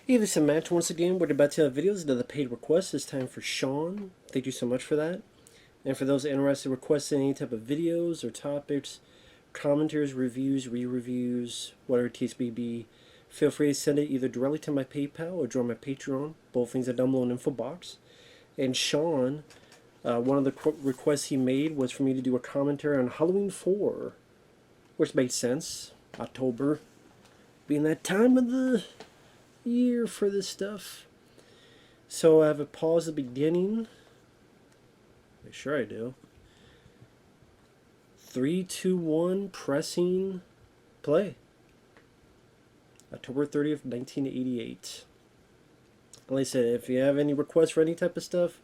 Hey, this is Matt once again. We're about to have videos. Another paid request. This time for Shawn. Thank you so much for that. And for those interested in requesting any type of videos or topics, commentaries, reviews, re-reviews, whatever it case may be, feel free to send it either directly to my PayPal or join my Patreon. Both things are down below in the info box. And Shawn, one of the requests he made was for me to do a commentary on Halloween 4, which made sense. October being that time of the year for this stuff. So I have a pause at the beginning. Make sure I do. 3, 2, 1, pressing play. October 30th, 1988. Like I said, if you have any requests for any type of stuff,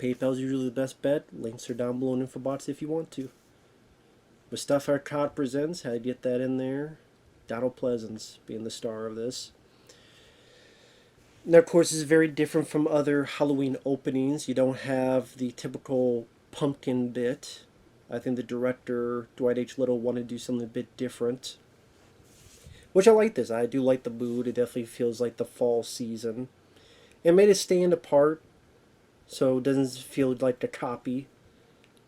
PayPal's usually the best bet. Links are down below in the info box if you want to. With Stuff Our Cod Presents, how to get that in there. Donald Pleasence being the star of this. Now, of course, this is very different from other Halloween openings. You don't have the typical pumpkin bit. I think the director, Dwight H wanted to do something a bit different. Which I like this. I do like the mood. It definitely feels like the fall season. It made it stand apart, so it doesn't feel like a copy.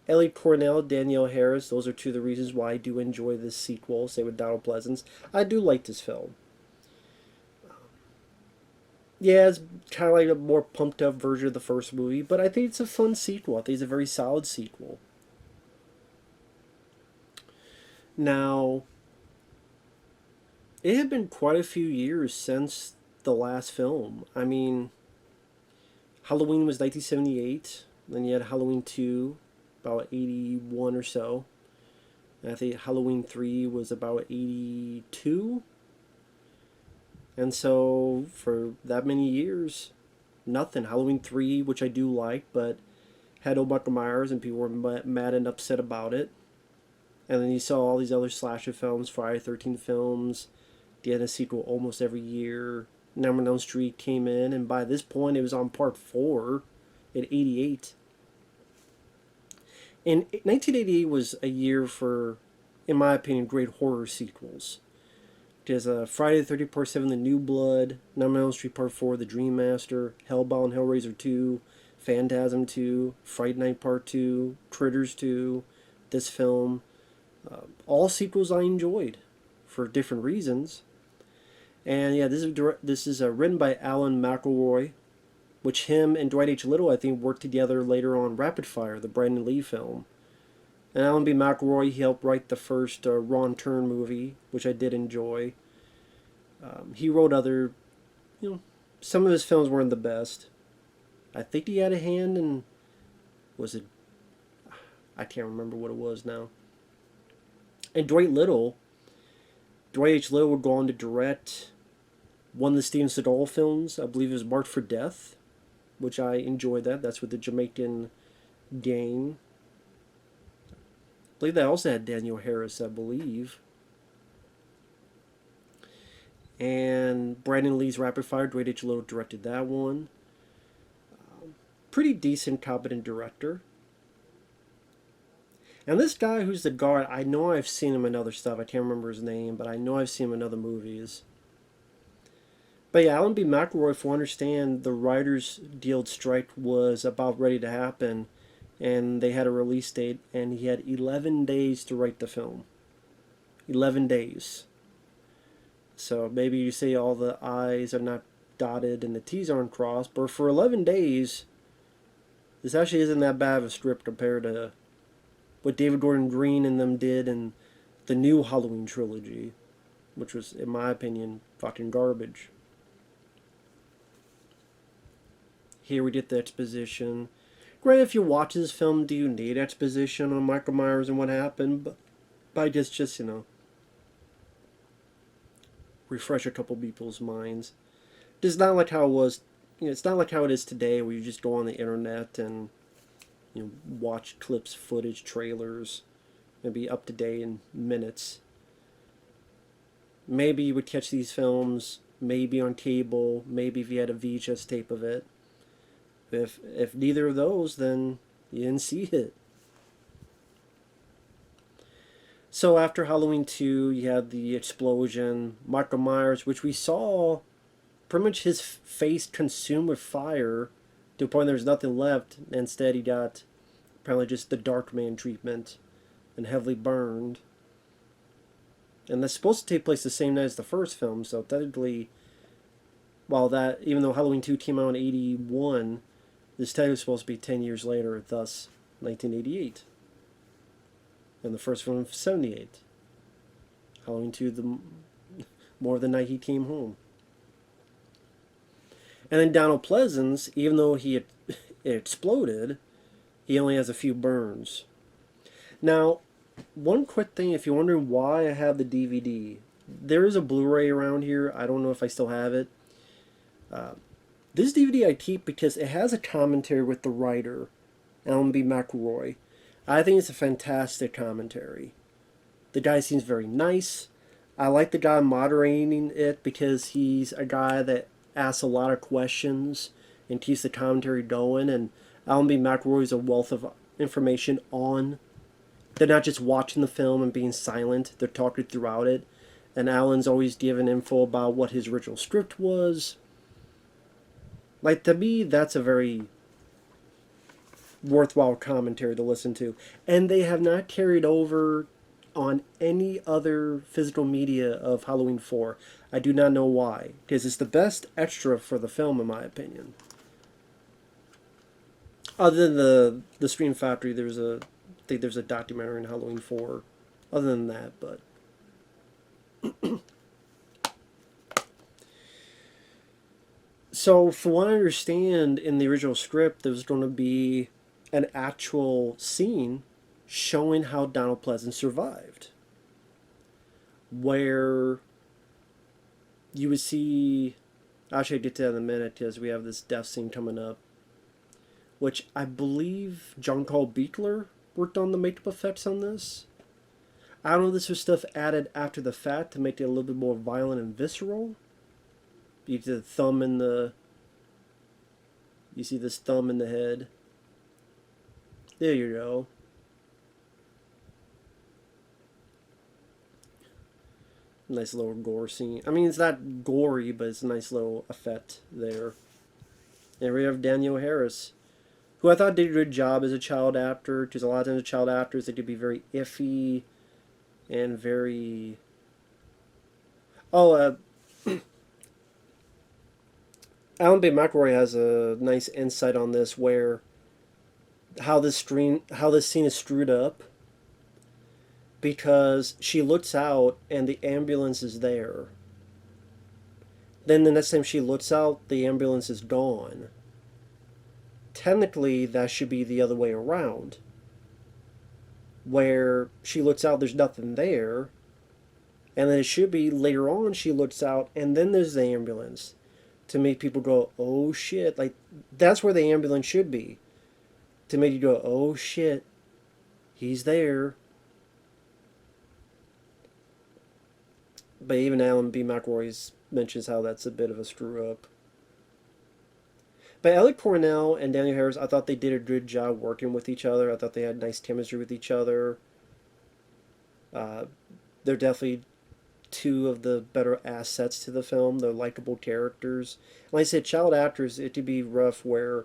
Ellie Cornell, Danielle Harris, those are two of the reasons why I do enjoy this sequel, say with Donald Pleasence. I do like this film. Yeah, it's kind of like a more pumped up version of the first movie, but I think it's a fun sequel. I think it's a very solid sequel. Now, it had been quite a few years since the last film. I mean, Halloween was 1978, then you had Halloween 2, about 81 or so. And I think Halloween 3 was about 82. And so, for that many years, nothing. Halloween 3, which I do like, but had no Michael Myers, and people were mad and upset about it. And then you saw all these other slasher films, Friday 13 films, they had a sequel almost every year. Nightmare on Elm Street came in, and by this point it was on part 4 at 88. And 1988 was a year for, in my opinion, great horror sequels. There's Friday the 13th Part 7, The New Blood, Nightmare on Elm Street Part 4, The Dream Master, Hellbound, Hellraiser 2, Phantasm 2, Fright Night Part 2, Critters 2, this film. All sequels I enjoyed for different reasons. And yeah, this is written by Alan McElroy, which him and Dwight H. I think worked together later on Rapid Fire, the Brandon Lee film. And Alan B. McElroy, he helped write the first Ron Turn movie, which I did enjoy. He wrote other, some of his films weren't the best. I think he had a hand in, was it, I can't remember what it was now. And Dwight H. would go on to direct one of the Steven Seagal films. I believe it was Marked for Death, which I enjoyed that. That's with the Jamaican gang. I believe that also had Danielle Harris, I believe. And Brandon Lee's Rapid Fire, Dwight H. directed that one. Pretty decent, competent director. And this guy who's the guard, I know I've seen him in other stuff. I can't remember his name, but I know I've seen him in other movies. But yeah, Alan B. McElroy, if I understand, the writers' guild strike was about ready to happen. And they had a release date, and he had 11 days to write the film. 11 days. So maybe you say all the I's are not dotted and the T's aren't crossed, but for 11 days, this actually isn't that bad of a script compared to what David Gordon Green and them did in the new Halloween trilogy, which was, in my opinion, fucking garbage. Here we get the exposition. Granted, if you watch this film, do you need exposition on Michael Myers and what happened? But I guess just, refresh a couple people's minds. It's not like how it was, it's not like how it is today where you just go on the internet and, watch clips, footage, trailers, and be up to date in minutes. Maybe you would catch these films, maybe on cable, maybe if you had a VHS tape of it. If neither of those, then you didn't see it. So after Halloween 2, you had the explosion. Michael Myers, which we saw pretty much his face consumed with fire to a point there's nothing left. Instead, he got apparently just the Dark Man treatment and heavily burned. And that's supposed to take place the same night as the first film, so technically, while that, even though Halloween 2 came out in 81, this technically was supposed to be 10 years later, thus 1988. And the first film, 78. Halloween 2, the more the night he came home. And then Donald Pleasence, even though it exploded, he only has a few burns. Now, one quick thing, if you're wondering why I have the DVD, there is a Blu-ray around here. I don't know if I still have it. This DVD I keep because it has a commentary with the writer, Alan B. McElroy. I think it's a fantastic commentary. The guy seems very nice. I like the guy moderating it because he's a guy that asks a lot of questions and keeps the commentary going. And Alan B. McElroy is a wealth of information on. They're not just watching the film and being silent. They're talking throughout it. And Alan's always giving info about what his original script was. Like, to me, that's a very worthwhile commentary to listen to. And they have not carried over on any other physical media of Halloween 4. I do not know why. Because it's the best extra for the film, in my opinion. Other than the Scream Factory, I think there's a documentary in Halloween 4. Other than that, but... So, from what I understand, in the original script, there was going to be an actual scene showing how Donald Pleasence survived. Where you would see... Actually, I'll get to that in a minute, because we have this death scene coming up. Which I believe John Carl Beekler worked on the makeup effects on this. I don't know if this was stuff added after the fact to make it a little bit more violent and visceral. You see the thumb in the... You see this thumb in the head. There you go. Nice little gore scene. I mean, it's not gory, but it's a nice little effect there. And we have Danielle Harris, who I thought did a good job as a child actor, because a lot of times child actors, they could be very iffy and very... Oh, Alan B. McElroy has a nice insight on this, where how this scene is screwed up, because she looks out and the ambulance is there. Then the next time she looks out, the ambulance is gone. Technically, that should be the other way around, where she looks out, there's nothing there, and then it should be later on she looks out and then there's the ambulance, to make people go, oh shit. Like, that's where the ambulance should be, to make you go, oh shit, he's there. But even Alan B. McElroy mentions how that's a bit of a screw up. But Ellie Cornell and Danielle Harris, I thought they did a good job working with each other. I thought they had nice chemistry with each other. They're definitely two of the better assets to the film. They're likable characters. Like I said, child actors, it could be rough where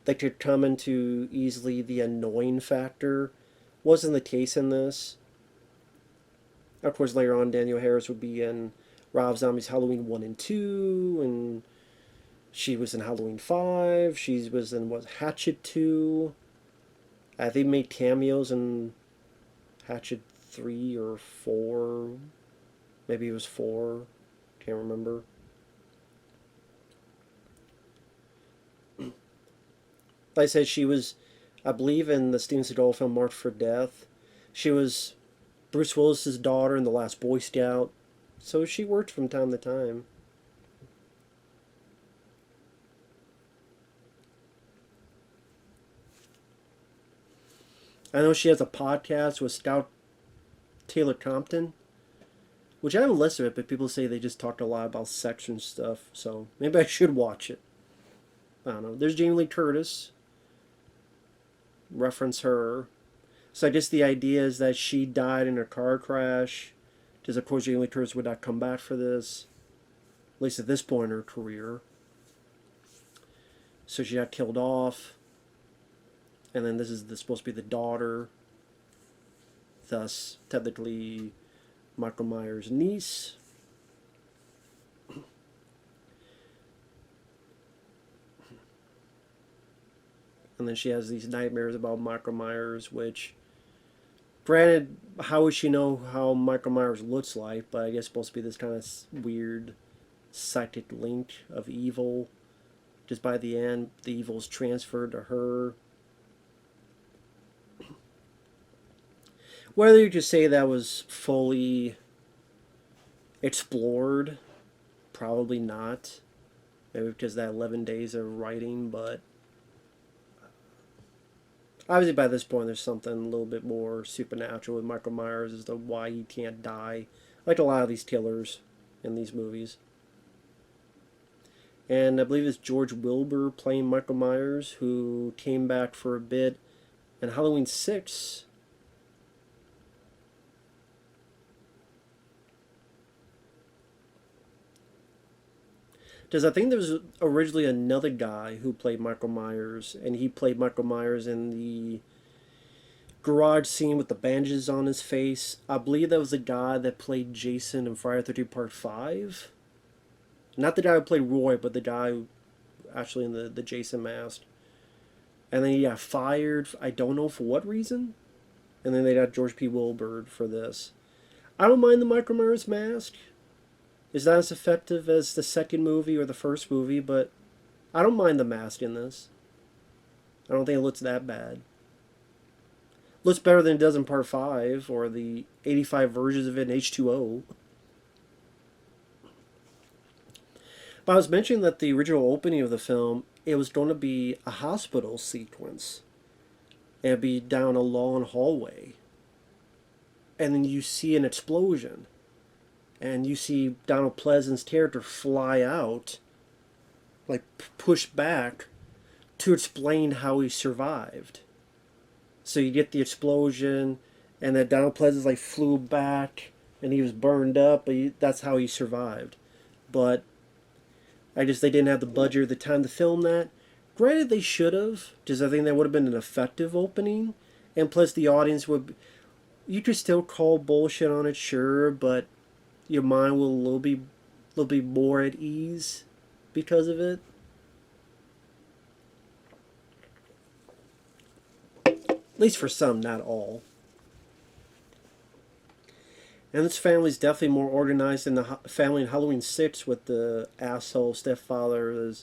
they could come into easily the annoying factor. Wasn't the case in this. Of course, later on, Danielle Harris would be in Rob Zombie's Halloween 1 and 2, and she was in Halloween 5. She was in, Hatchet 2. They made cameos in Hatchet 3 or 4. Maybe it was 4. Can't remember. Like I said, she was, I believe, in the Steven Seagal film Marked for Death. She was Bruce Willis's daughter in The Last Boy Scout. So she worked from time to time. I know she has a podcast with Scout Taylor Compton, which I haven't listened to it, but people say they just talked a lot about sex and stuff, so maybe I should watch it. I don't know. There's Jamie Lee Curtis. Reference her. So I guess the idea is that she died in a car crash, because of course Jamie Lee Curtis would not come back for this. least at this point in her career. So she got killed off, and then this is supposed to be the daughter, thus technically Michael Myers' niece. And then she has these nightmares about Michael Myers, which, granted, how would she know how Michael Myers looks like? But I guess it's supposed to be this kind of weird psychic link of evil. Just by the end, the evil's transferred to her. Whether you just say that was fully explored, probably not. Maybe because that 11 days of writing, but obviously by this point there's something a little bit more supernatural with Michael Myers as to why he can't die, like a lot of these killers in these movies. And I believe it's George Wilbur playing Michael Myers, who came back for a bit in Halloween 6. Because I think there was originally another guy who played Michael Myers, and he played Michael Myers in the garage scene with the bandages on his face. I believe that was the guy that played Jason in Friday the 13th Part 5. Not the guy who played Roy, but the guy who actually in the Jason mask. And then he got fired, I don't know for what reason. And then they got George P. Wilbur for this. I don't mind the Michael Myers mask. It's not as effective as the second movie or the first movie, but I don't mind the mask in this. I don't think it looks that bad. Looks better than it does in Part 5 or the 85 versions of it in H2O. But I was mentioning that the original opening of the film, it was going to be a hospital sequence. It'd be down a long hallway. And then you see an explosion. And you see Donald Pleasence's character fly out, like pushed back, to explain how he survived. So you get the explosion, and then Donald Pleasence like flew back, and he was burned up, but that's how he survived. But they didn't have the budget or the time to film that. Granted, they should have, because I think that would have been an effective opening, and plus the audience would. You could still call bullshit on it, sure, but your mind will a little bit more at ease because of it. At least for some, not all. And this family's definitely more organized than the family in Halloween 6 with the asshole stepfather.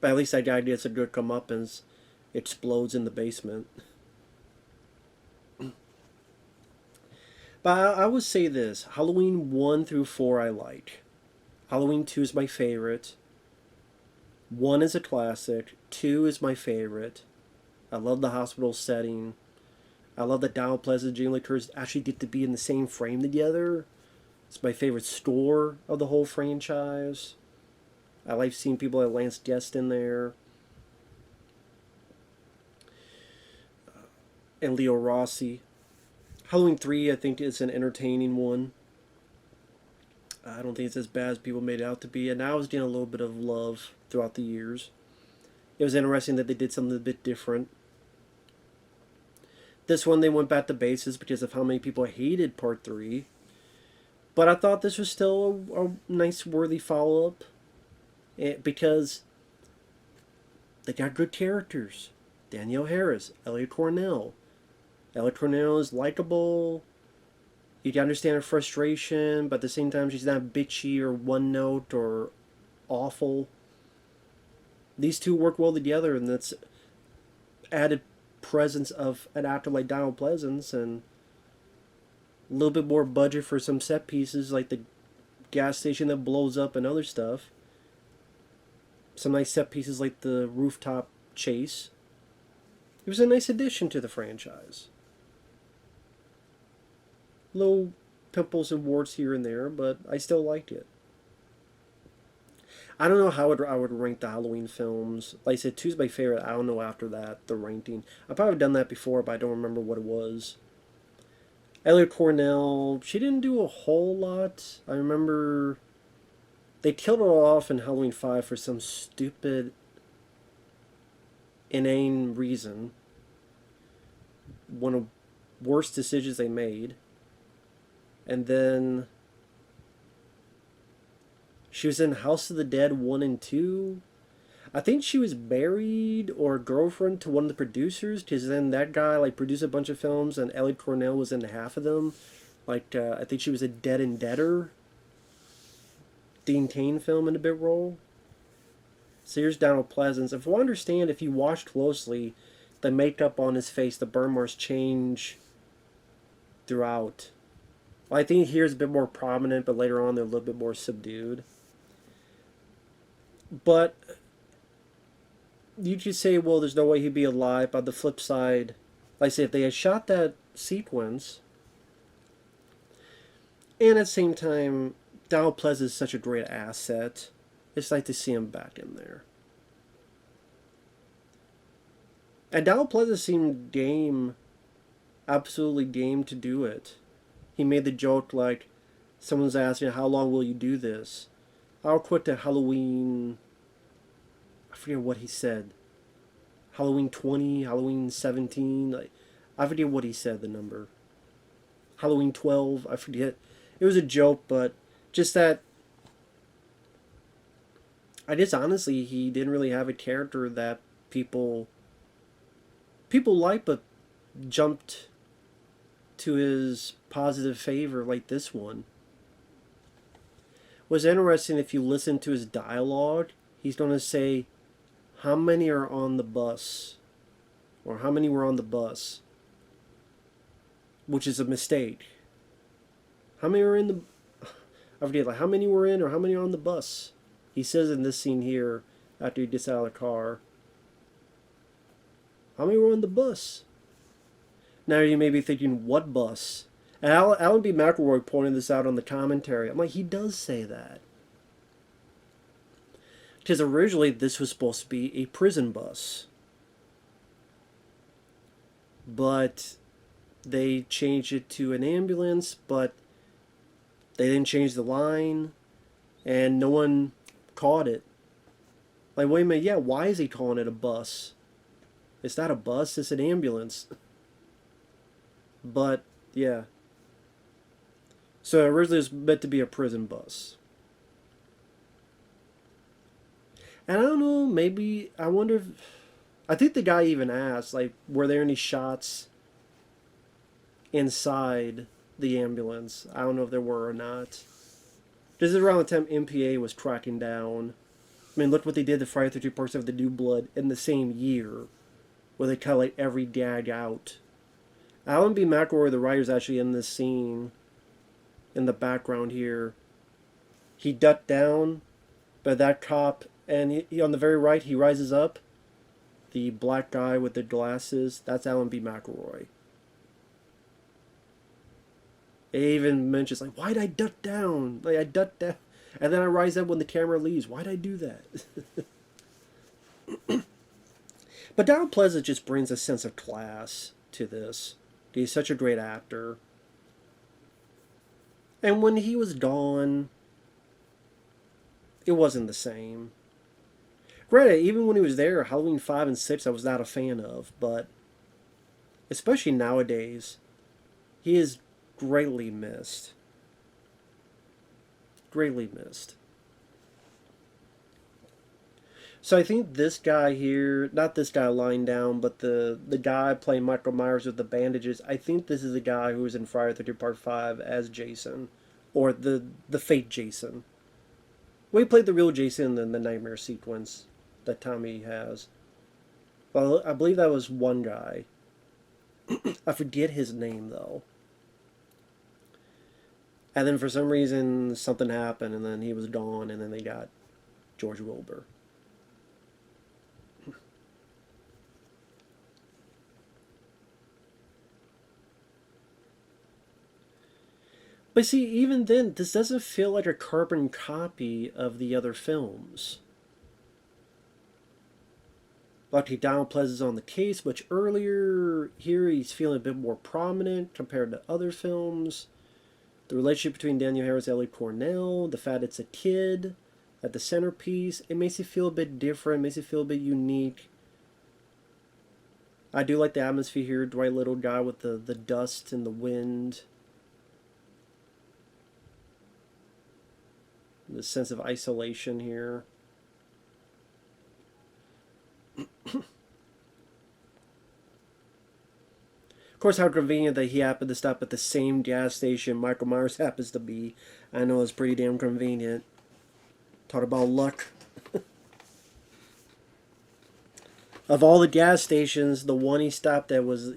But at least that guy gets a good comeuppance, explodes in the basement. But I would say this, Halloween 1 through 4 I like. Halloween 2 is my favorite. 1 is a classic. 2 is my favorite. I love the hospital setting. I love that Donald Pleasence and Jamie Lee Curtis actually get to be in the same frame together. It's my favorite score of the whole franchise. I like seeing people like Lance Guest in there. And Leo Rossi. Halloween 3, I think, is an entertaining one. I don't think it's as bad as people made it out to be. And I was getting a little bit of love throughout the years. It was interesting that they did something a bit different. This one, they went back to basics because of how many people hated Part 3. But I thought this was still a nice, worthy follow-up. Because they got good characters. Danielle Harris, Ellie Cornell. Ellie Cornell is likable. You can understand her frustration, but at the same time, she's not bitchy or one-note or awful. These two work well together, and that's added presence of an actor like Donald Pleasence, and a little bit more budget for some set pieces, like the gas station that blows up and other stuff. Some nice set pieces like the rooftop chase. It was a nice addition to the franchise. Little pimples and warts here and there, but I still liked it. I don't know how I would rank the Halloween films. Like I said, 2's my favorite. I don't know after that, the ranking. I've probably done that before, but I don't remember what it was. Ellie Cornell, she didn't do a whole lot. I remember they killed her off in Halloween 5 for some stupid, inane reason. One of the worst decisions they made. And then she was in House of the Dead 1 and 2. I think she was married or girlfriend to one of the producers, because then that guy like produced a bunch of films, and Ellie Cornell was in half of them. Like I think she was a Dead and Deader, Dean Cain film in a bit role. So here's Donald Pleasence. If you understand, if you watch closely, the makeup on his face, the burn marks change throughout. Well, I think here is a bit more prominent, but later on they're a little bit more subdued. But you could say, well, there's no way he'd be alive. But on the flip side, like I say, if they had shot that sequence, and at the same time, Donald Pleasence is such a great asset, it's like to see him back in there. And Donald Pleasence seemed game, absolutely game to do it. He made the joke like, someone's asking, how long will you do this? I'll quit to Halloween, I forget what he said. Halloween 20, Halloween 17, like, I forget what he said, the number. Halloween 12, I forget. It was a joke, but just that, I guess honestly, he didn't really have a character that people liked, but jumped to his positive favor like this one. What's interesting, if you listen to his dialogue, he's going to say, how many are on the bus? Or how many were on the bus? Which is a mistake. How many were in the... I forget, like, how many were in or how many are on the bus? He says in this scene here, after he gets out of the car, how many were on the bus? Now you may be thinking, what bus? And Alan B. McElroy pointed this out on the commentary. I'm like, he does say that. Because originally this was supposed to be a prison bus. But they changed it to an ambulance, but they didn't change the line, and no one caught it. Like, wait a minute, yeah, why is he calling it a bus? It's not a bus, it's an ambulance. But, yeah. So originally it was meant to be a prison bus. And I don't know, maybe, I wonder if... I think the guy even asked, like, were there any shots inside the ambulance? I don't know if there were or not. This is around the time MPA was tracking down. I mean, look what they did to Friday 13th Part 7 The New Blood in the same year, where they cut, like, every gag out. Alan B. McElroy, the writer's actually in this scene, in the background here. He ducked down, but that cop... And he, on the very right, he rises up. The black guy with the glasses, that's Alan B. McElroy. It even mentions, like, why'd I duck down? Like, I ducked down. And then I rise up when the camera leaves. Why'd I do that? But Donald Pleasence just brings a sense of class to this. He's such a great actor. And when he was gone, it wasn't the same. Granted, even when he was there, Halloween 5 and 6 I was not a fan of, but especially nowadays, he is greatly missed. Greatly missed. So I think this guy here, not this guy lying down, but the guy playing Michael Myers with the bandages, I think this is the guy who was in Friday the 13th Part 5 as Jason, or the fake Jason. Well, he played the real Jason in the nightmare sequence that Tommy has. Well, I believe that was one guy. I forget his name, though. And then for some reason, something happened, and then he was gone, and then they got George Wilbur. But see, even then, this doesn't feel like a carbon copy of the other films. Lucky Donald Pleasence on the case much earlier. Here he's feeling a bit more prominent compared to other films. The relationship between Danielle Harris and Ellie Cornell, the fact it's a kid at the centerpiece, it makes it feel a bit different, makes it feel a bit unique. I do like the atmosphere here, Dwight Little guy with the dust and the wind. The sense of isolation here. Of course, how convenient that he happened to stop at the same gas station Michael Myers happens to be. I know it's pretty damn convenient. Talk about luck. Of all the gas stations, the one he stopped at was,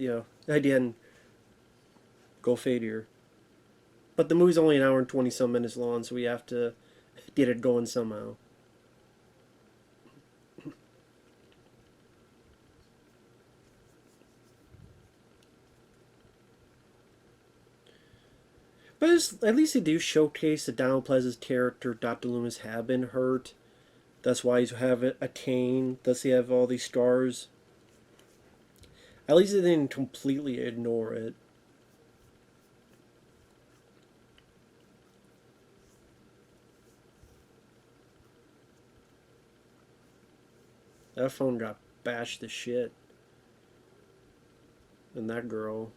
again, go figure. But the movie's only an hour and 20 some minutes long, so we have to get it going somehow. But at least they do showcase that Donald Pleasence's character, Dr. Loomis, have been hurt. That's why he's have a cane. Does he have all these scars? At least they didn't completely ignore it. That phone got bashed to shit. And that girl.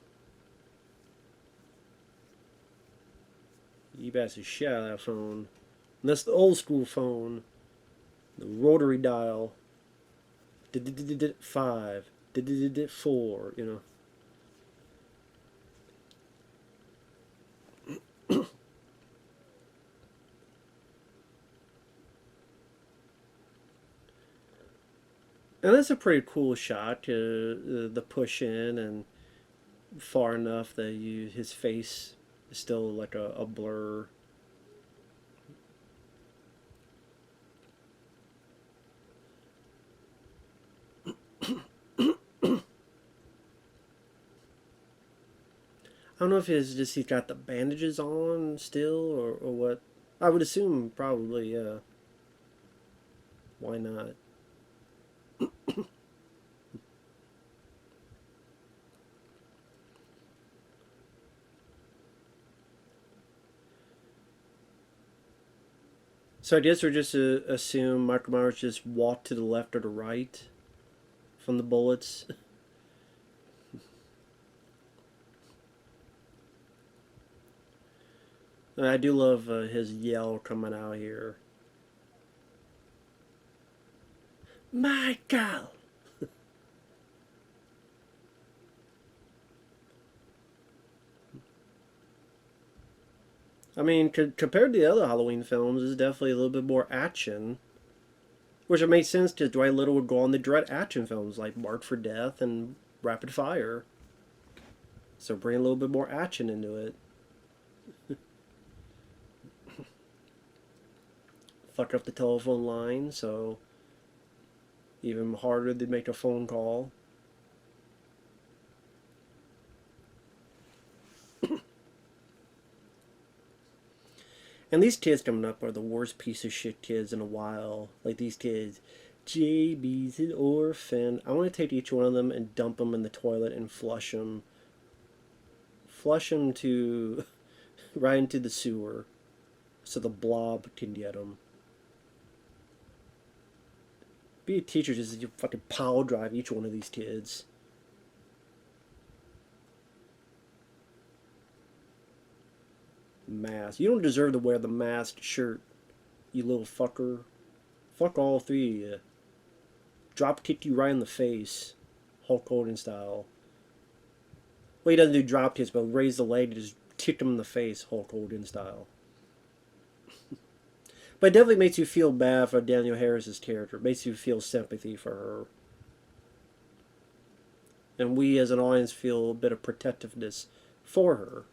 He bashed the shit out of that phone. And that's the old school phone. The rotary dial. 5. 4, And that's a pretty cool shot, the push in and far enough that his face is still like a blur. I don't know if he's got the bandages on still or what. I would assume probably, yeah. Why not? So I guess we're just to assume Michael Myers just walked to the left or the right from the bullets. And I do love his yell coming out here. Michael! I mean, compared to the other Halloween films, it's definitely a little bit more action. Which it makes sense because Dwight Little would go on the dread action films like Marked for Death and Rapid Fire. So bring a little bit more action into it. Fuck up the telephone line, so even harder to make a phone call. And these kids coming up are the worst piece of shit kids in a while. Like these kids, JB's an orphan. I want to take each one of them and dump them in the toilet and flush them. Flush them to right into the sewer, so the blob can get them. Be a teacher, just you fucking power drive each one of these kids. Mask. You don't deserve to wear the masked shirt, you little fucker. Fuck all three of you. Drop kick you right in the face, Hulk Hogan style. Well, he doesn't do drop kicks, but raise the leg and just kick him in the face, Hulk Hogan style. But it definitely makes you feel bad for Danielle Harris's character. It makes you feel sympathy for her. And we as an audience feel a bit of protectiveness for her.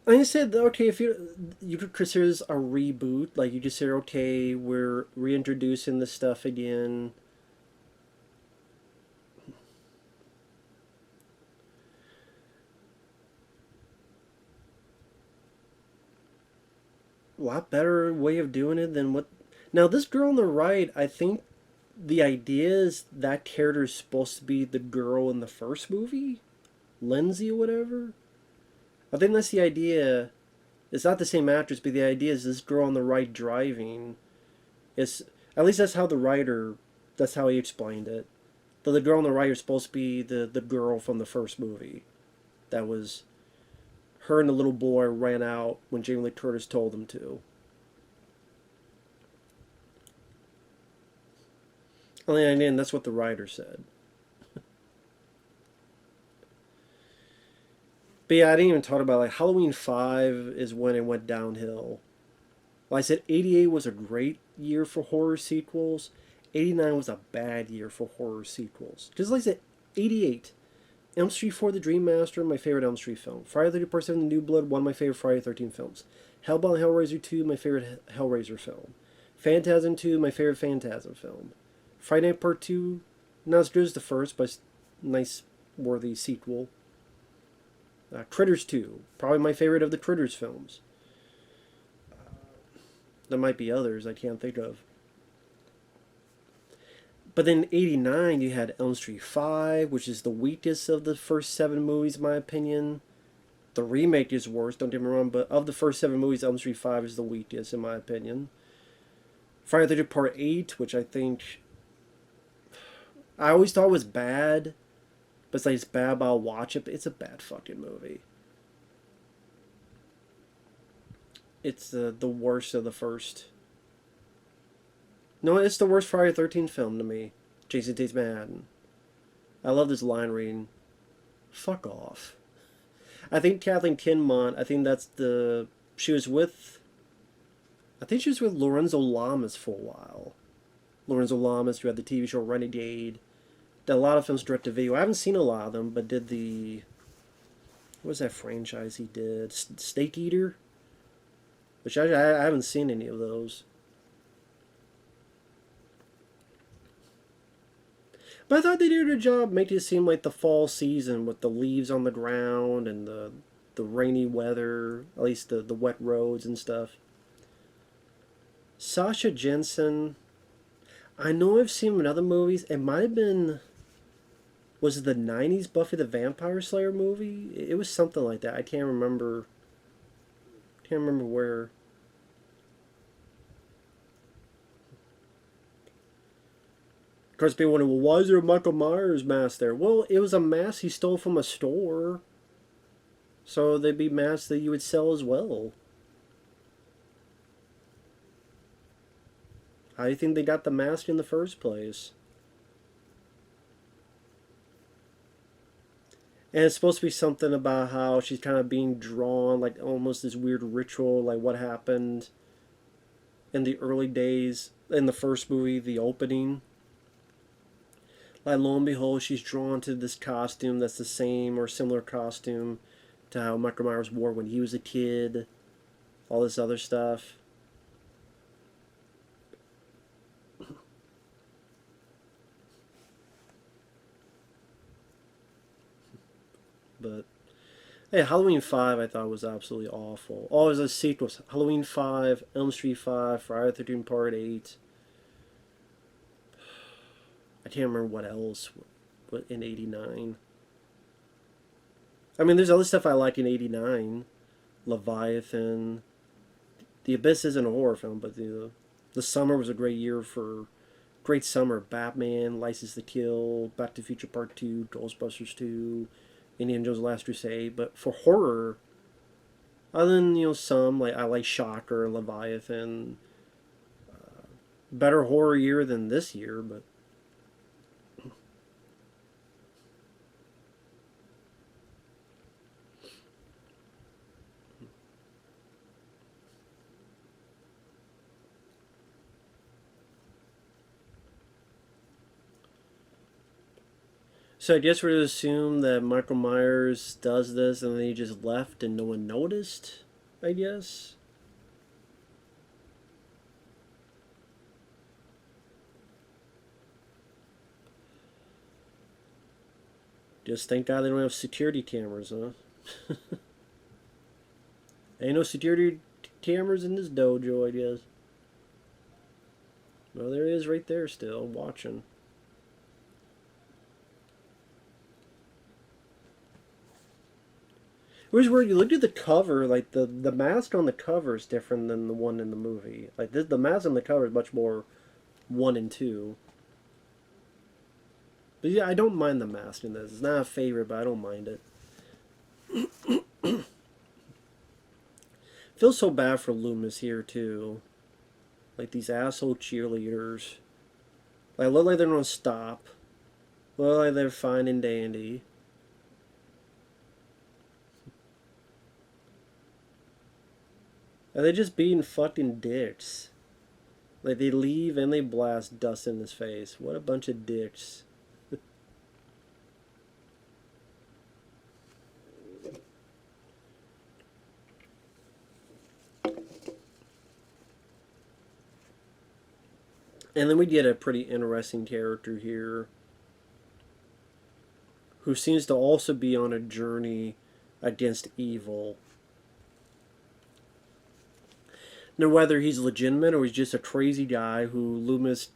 And you said, okay, if you could consider this a reboot, like you just said, okay, we're reintroducing this stuff again. A lot better way of doing it than what Now, this girl on the right, I think the idea is that character is supposed to be the girl in the first movie, Lindsay or whatever. I think that's the idea. It's not the same actress, but the idea is this girl on the right driving. It's at least that's how the writer, that's how he explained it. That the girl on the right is supposed to be the girl from the first movie. That was her and the little boy ran out when Jamie Lee Curtis told them to. And that's what the writer said. But yeah, I didn't even talk about like Halloween 5 is when it went downhill. Like I said, 88 was a great year for horror sequels. 89 was a bad year for horror sequels. Just like I said, 88. Elm Street 4, The Dream Master, my favorite Elm Street film. Friday the 13th, The New Blood, one of my favorite Friday the 13th films. Hellbound Hellraiser 2, my favorite Hellraiser film. Phantasm 2, my favorite Phantasm film. Friday Night Part 2, not as good as the first, but nice, worthy sequel. Critters 2, probably my favorite of the Critters films. There might be others I can't think of. But then 89, you had Elm Street 5, which is the weakest of the first 7 movies, in my opinion. The remake is worse, don't get me wrong, but of the first 7 movies, Elm Street 5 is the weakest, in my opinion. Friday the 13th Part 8, which I think I always thought was bad, but it's like it's bad, but I'll watch it. But it's a bad fucking movie. It's the worst of the first. No, it's the worst Friday the 13th film to me. Jason Takes Manhattan. I love this line reading. Fuck off. I think Kathleen Kinmont, I think that's the... She was with... I think she was with Lorenzo Lamas for a while. Lorenzo Lamas, who had the TV show Renegade. Did a lot of films direct to video. I haven't seen a lot of them, but did the... What was that franchise he did? Steak Eater? Which I haven't seen any of those. But I thought they did a good job making it seem like the fall season with the leaves on the ground and the rainy weather, at least the wet roads and stuff. Sasha Jensen, I know I've seen him in other movies. It might have been, was it the 90s Buffy the Vampire Slayer movie? It was something like that. I can't remember. Can't remember where. Of course, people wonder, well, why is there a Michael Myers mask there? Well, it was a mask he stole from a store. So they'd be masks that you would sell as well. How do you think they got the mask in the first place? And it's supposed to be something about how she's kind of being drawn, like almost this weird ritual, like what happened in the early days, in the first movie, the opening. Like, lo and behold, she's drawn to this costume that's the same or similar costume to how Michael Myers wore when he was a kid. All this other stuff. But, hey, Halloween 5 I thought was absolutely awful. Oh, it was a sequel. Halloween 5, Elm Street 5, Friday the 13th Part 8. I can't remember what else in 89. I mean, there's other stuff I like in 89. Leviathan. The Abyss isn't a horror film, but the summer was a great year for... Great summer. Batman, License to Kill, Back to the Future Part 2, Ghostbusters 2, Indiana Jones Last Crusade. But for horror, other than, some, like I like Shocker and Leviathan. Better horror year than this year, but... So I guess we're to assume that Michael Myers does this and then he just left and no one noticed, I guess. Just thank God they don't have security cameras, huh? Ain't no security cameras in this dojo, I guess. Well, there he is right there still, watching. It was weird. You looked at the cover, like the mask on the cover is different than the one in the movie. Like the mask on the cover is much more 1 and 2. But yeah, I don't mind the mask in this. It's not a favorite, but I don't mind it. Feels so bad for Loomis here too. Like these asshole cheerleaders. Like look like they're gonna stop. Look like they're fine and dandy. Are they just being fucking dicks? Like they leave and they blast dust in his face. What a bunch of dicks. And then we get a pretty interesting character here who seems to also be on a journey against evil. Now, whether he's legitimate or he's just a crazy guy who Loomis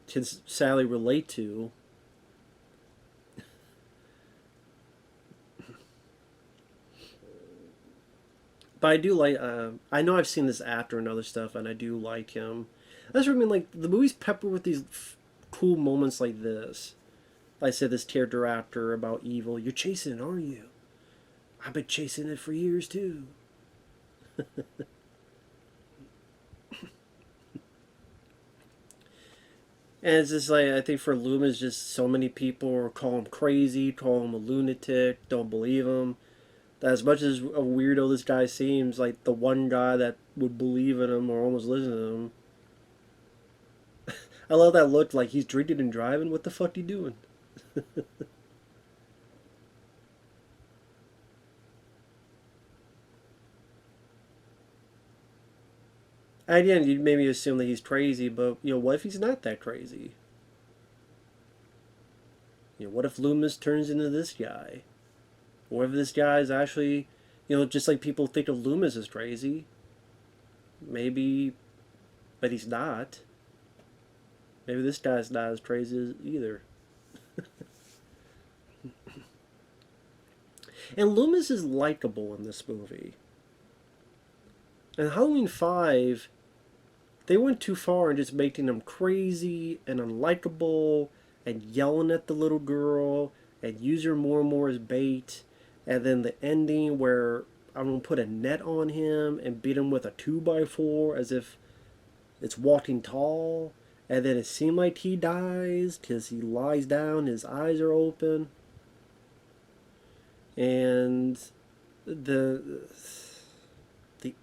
can sadly relate to. But I do like, I know I've seen this actor and other stuff, and I do like him. That's what I mean, like, the movie's peppered with these cool moments like this. Like I said, this character actor about evil. You're chasing it, aren't you? I've been chasing it for years, too. And it's just like, I think for Loomis, just so many people call him crazy, call him a lunatic, don't believe him. That as much as a weirdo this guy seems, like the one guy that would believe in him or almost listen to him. I love that look, like he's drinking and driving. What the fuck you doing? Again, you'd maybe assume that he's crazy, but what if he's not that crazy? What if Loomis turns into this guy? What if this guy is actually, just like people think of Loomis as crazy? Maybe, but he's not. Maybe this guy's not as crazy either. And Loomis is likable in this movie. In Halloween 5, they went too far in just making him crazy and unlikable and yelling at the little girl and use her more and more as bait. And then the ending where I'm going to put a net on him and beat him with a 2x4 as if it's Walking Tall. And then it seemed like he dies because he lies down, his eyes are open. And the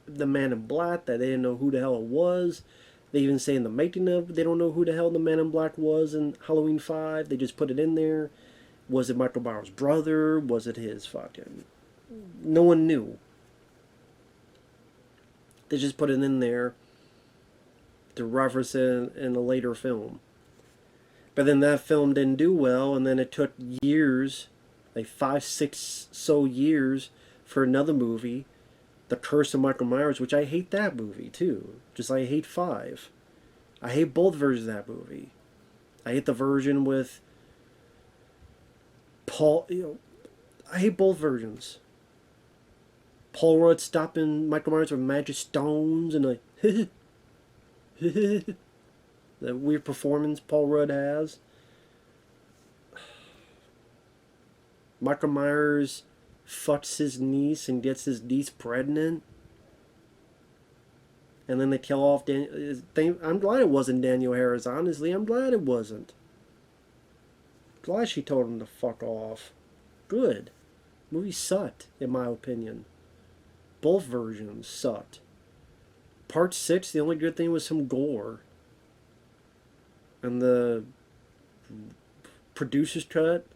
man in black, that they didn't know who the hell it was. They even say in the making of, they don't know who the hell the man in black was in Halloween 5. They just put it in there. Was it Michael Myers' brother? Was it his fucking... No one knew. They just put it in there to reference it in a later film. But then that film didn't do well, and then it took years, like 5, 6 so years, for another movie, The Curse of Michael Myers, which I hate that movie too. Just like I hate 5. I hate both versions of that movie. I hate the version with Paul, I hate both versions. Paul Rudd stopping Michael Myers with magic stones and like that weird performance Paul Rudd has. Michael Myers fucks his niece and gets his niece pregnant. And then they kill off I'm glad it wasn't Danielle Harris, honestly. I'm glad it wasn't. Glad she told him to fuck off. Good. Movie sucked, in my opinion. Both versions sucked. Part 6, the only good thing was some gore. And the producer's cut,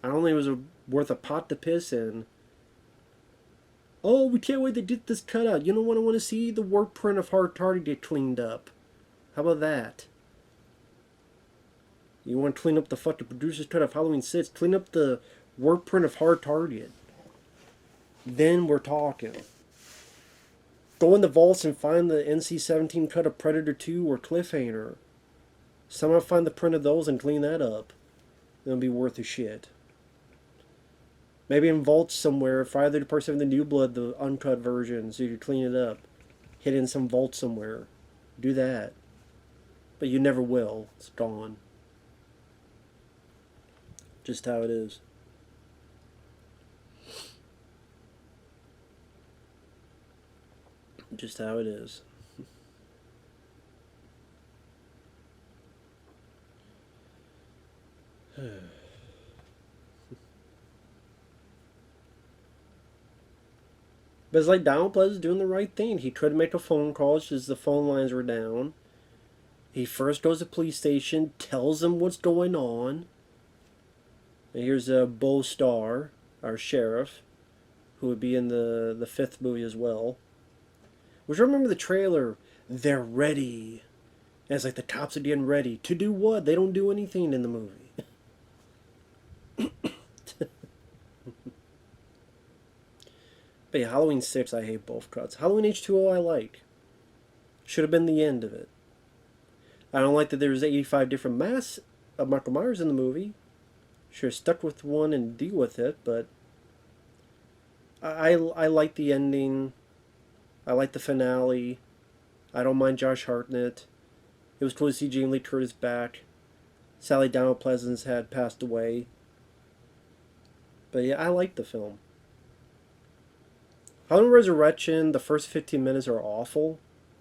I don't think it was worth a pot to piss in. Oh, we can't wait to get this cut out. You know what I want to see? The work print of Hard Target get cleaned up. How about that? You want to clean up the fucking producer's cut of Halloween 6? Clean up the work print of Hard Target. Then we're talking. Go in the vaults and find the NC-17 cut of Predator 2 or Cliffhanger. Somehow find the print of those and clean that up. It'll be worth a shit. Maybe in vaults somewhere, Friday the Part 7 the New Blood, the uncut version, so you can clean it up. Hid in some vault somewhere. Do that. But you never will. It's gone. Just how it is. Just how it is. But it's like Donald Pleasence doing the right thing. He tried to make a phone call as the phone lines were down. He first goes to the police station, tells them what's going on. And here's Bo Starr, our sheriff, who would be in the fifth movie as well. Which I remember the trailer, they're ready. And it's like the cops are getting ready. To do what? They don't do anything in the movie. But yeah, Halloween 6, I hate both cuts. Halloween H2O, I like. Should have been the end of it. I don't like that there was 85 different masks of Michael Myers in the movie. Should have stuck with one and deal with it, but I like the ending. I like the finale. I don't mind Josh Hartnett. It was cool to see Jamie Lee Curtis back. Sadly, Donald Pleasence had passed away. But yeah, I like the film. Halloween Resurrection, the first 15 minutes are awful.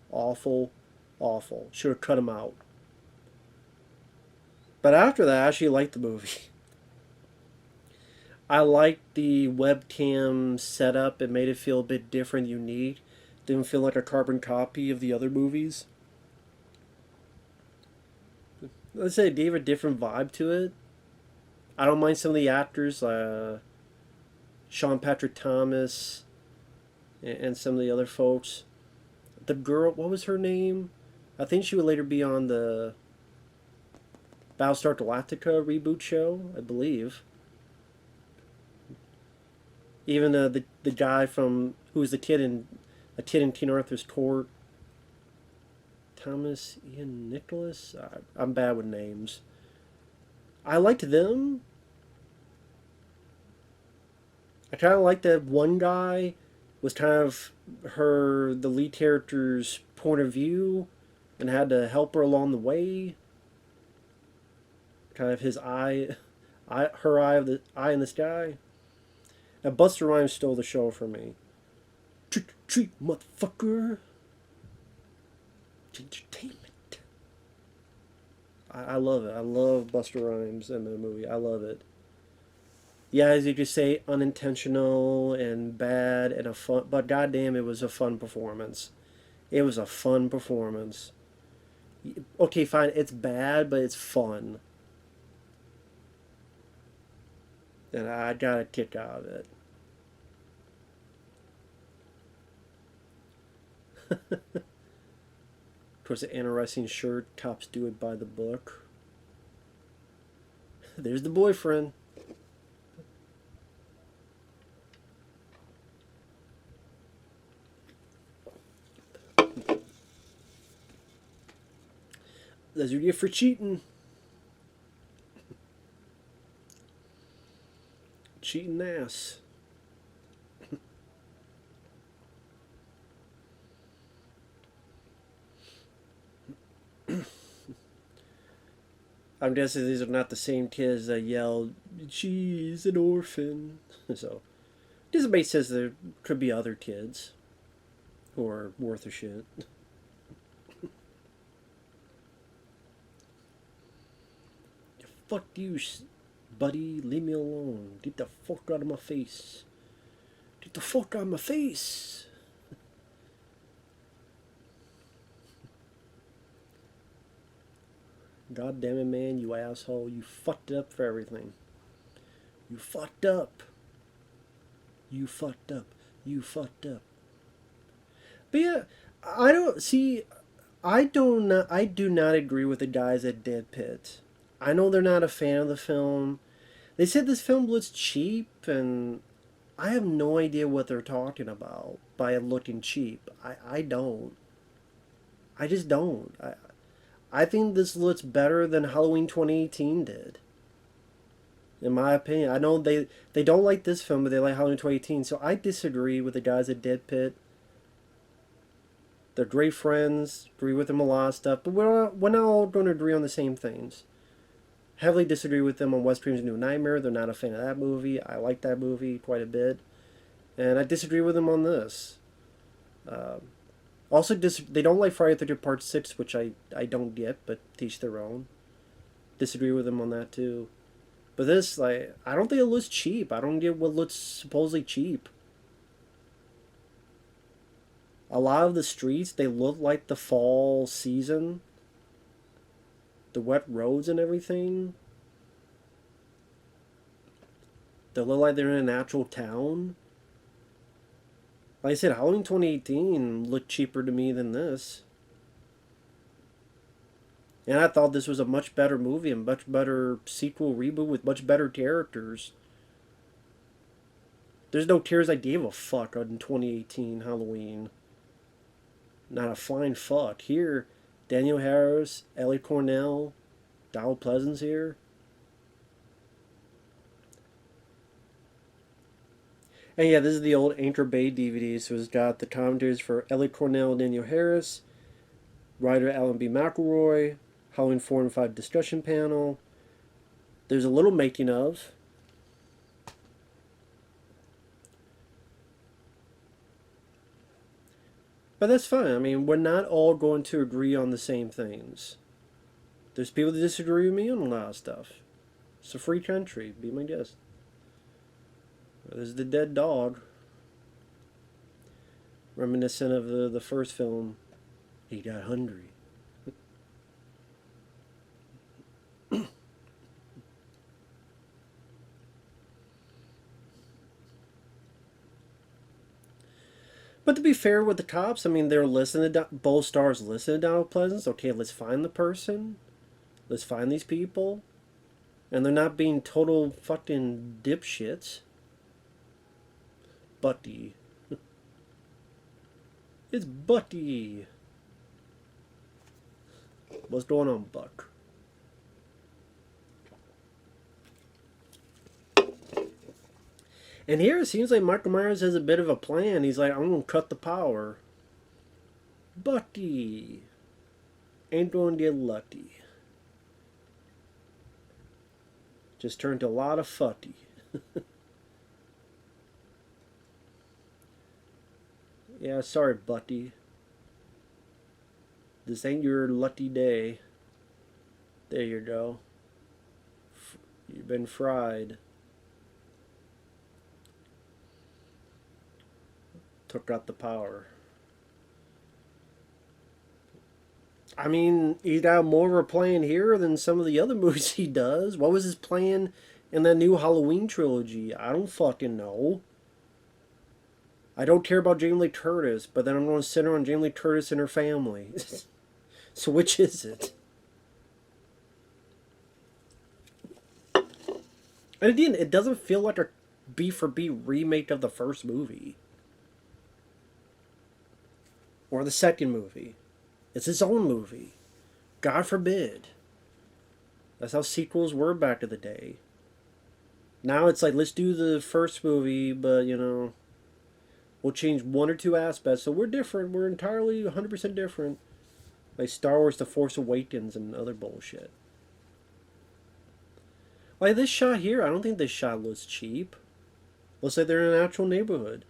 Awful. Awful. Should have cut them out. But after that, I actually liked the movie. I liked the webcam setup. It made it feel a bit different, unique. Didn't feel like a carbon copy of the other movies. Let's say it gave a different vibe to it. I don't mind some of the actors, Sean Patrick Thomas, and some of the other folks. The girl, what was her name? I think she would later be on the Battlestar Galactica reboot show, I believe. Even the guy from who was a kid in King Arthur's Court, Thomas Ian Nicholas. I'm bad with names. I liked them. I kind of liked that one guy was kind of the lead character's point of view and had to help her along the way. Kind of his eye in the sky. And Busta Rhymes stole the show for me. Trick or treat, motherfucker. Entertainment. I love it. I love Busta Rhymes in the movie. I love it. Yeah, as you could say, unintentional and bad and a fun, but goddamn, it was a fun performance. It was a fun performance. Okay, fine, it's bad, but it's fun. And I got a kick out of it. Of course, an interesting shirt. Cops do it by the book. There's the boyfriend. That's what you get for cheating. Cheating ass. I'm guessing these are not the same kids that yelled, "She's an orphan." So, this makes sense. There could be other kids who are worth a shit. Fuck you, buddy. Leave me alone. Get the fuck out of my face. Get the fuck out of my face. God damn it, man, you asshole. You fucked up for everything. You fucked up. You fucked up. You fucked up. But yeah, I do not agree with the guys at Dead Pit. I know they're not a fan of the film. They said this film was cheap and I have no idea what they're talking about by it looking cheap. I don't. I just don't. I think this looks better than Halloween 2018 did. In my opinion. I know they don't like this film, but they like Halloween 2018. So I disagree with the guys at Dead Pit. They're great friends, agree with them a lot of stuff, but we're not all going to agree on the same things. Heavily disagree with them on Wes Craven's New Nightmare. They're not a fan of that movie. I like that movie quite a bit. And I disagree with them on this. Also, they don't like Friday the 13th Part 6, which I don't get, but teach their own. Disagree with them on that too. But this, like, I don't think it looks cheap. I don't get what looks supposedly cheap. A lot of the streets, they look like the fall season. The wet roads and everything. They look like they're in a natural town. Like I said, Halloween 2018 looked cheaper to me than this. And I thought this was a much better movie, a much better sequel reboot with much better characters. There's no tears I gave a fuck on 2018 Halloween. Not a flying fuck. Here, Danielle Harris, Ellie Cornell, Donald Pleasence here. And yeah, this is the old Anchor Bay DVD, so it's got the commentaries for Ellie Cornell and Danielle Harris, writer Alan B. McElroy, Halloween 4 and 5 discussion panel. There's a little making of. But that's fine. I mean, we're not all going to agree on the same things. There's people that disagree with me on a lot of stuff. It's a free country. Be my guest. There's the dead dog. Reminiscent of the first film. He got hungry. But to be fair with the cops, I mean, they're listening to both stars listen to Donald Pleasence. Okay, let's find the person. Let's find these people. And they're not being total fucking dipshits. Buddy. It's Buddy. What's going on, Buck? And here it seems like Michael Myers has a bit of a plan. He's like, I'm going to cut the power. Buddy. Ain't going to get lucky. Just turned to a lot of futty. Yeah, sorry, Buddy. This ain't your lucky day. There you go. You've been fried. Took out the power. I mean, he's got more of a plan here than some of the other movies he does. What was his plan in that new Halloween trilogy? I don't fucking know. I don't care about Jamie Lee Curtis, but then I'm going to center on Jamie Lee Curtis and her family. So which is it? And again, it doesn't feel like a B for B remake of the first movie. Or the second movie. It's his own movie. God forbid. That's how sequels were back in the day. Now it's like, let's do the first movie, but, you know, we'll change one or two aspects. So we're different. We're entirely 100% different. Like Star Wars The Force Awakens and other bullshit. Like this shot here, I don't think this shot looks cheap. Looks like they're in an actual neighborhood.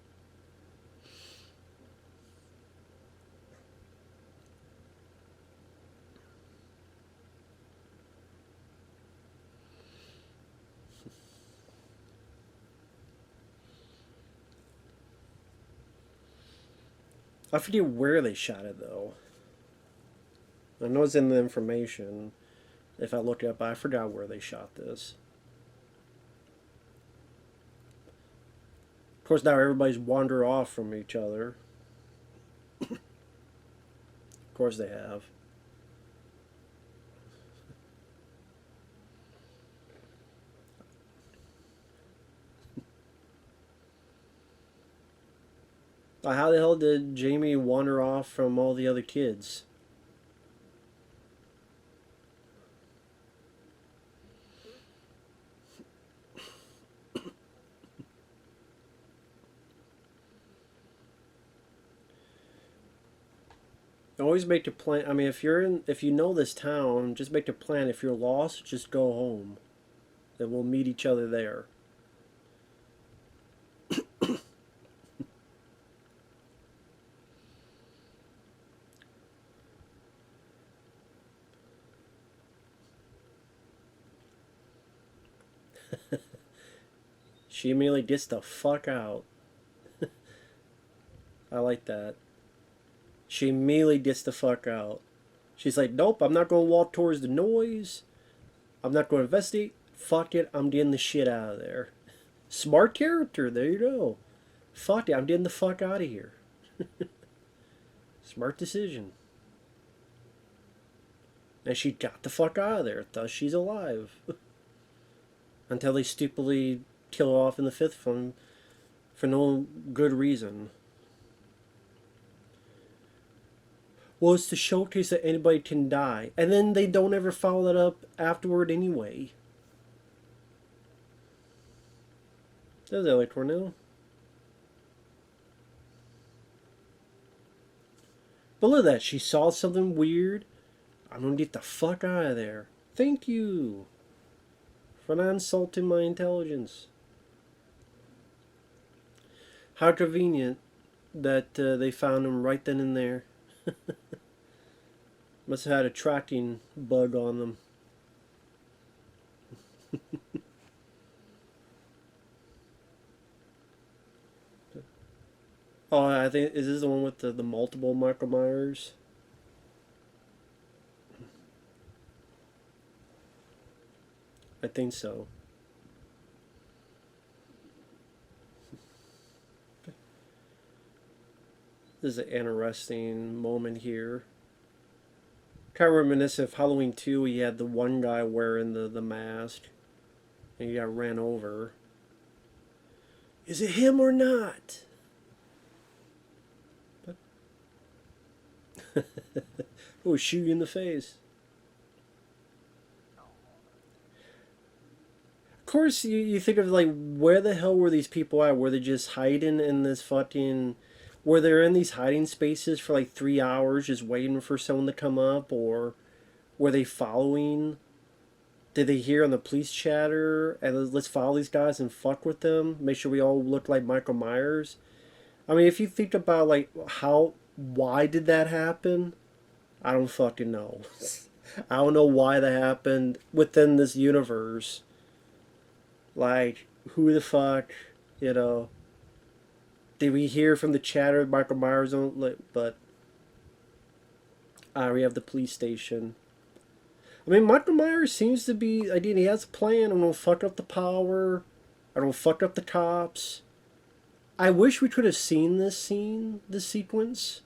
I forget where they shot it, though. I know it's in the information, if I look it up, but I forgot where they shot this. Of course, now everybody's wandered off from each other. Of course they have. How the hell did Jamie wander off from all the other kids? Always make a plan. I mean, if you know this town, just make a plan. If you're lost, just go home. Then we'll meet each other there. She immediately gets the fuck out. I like that. She immediately gets the fuck out. She's like, nope, I'm not going to walk towards the noise. I'm not going to investigate. Fuck it, I'm getting the shit out of there. Smart character, there you go. Fuck it, I'm getting the fuck out of here. Smart decision. And she got the fuck out of there, thus she's alive. Until they stupidly kill her off in the fifth film for no good reason. Well, it's to showcase that anybody can die. And then they don't ever follow that up afterward anyway. That was Ellie Cornell. But look at that. She saw something weird. I'm going to get the fuck out of there. Thank you for not insulting my intelligence. How convenient that they found him right then and there. Must have had a tracking bug on them. Oh, I think, is this the one with the multiple Michael Myers? I think so. This is an interesting moment here. Kind of reminiscent of Halloween 2. He had the one guy wearing the mask. And he got ran over. Is it him or not? Oh, shoot you in the face. Of course, you think of like, where the hell were these people at? Were they just hiding in this fucking... Were they in these hiding spaces for like 3 hours just waiting for someone to come up? Or were they following? Did they hear on the police chatter and let's follow these guys and fuck with them? Make sure we all look like Michael Myers? I mean, if you think about like why did that happen? I don't fucking know. I don't know why that happened within this universe. Like, who the fuck, you know? Did we hear from the chatter of Michael Myers on? But we have the police station. I mean, Michael Myers seems to be. Again, he has a plan. I'm gonna fuck up the power. I'm gonna fuck up the cops. I wish we could have seen this sequence.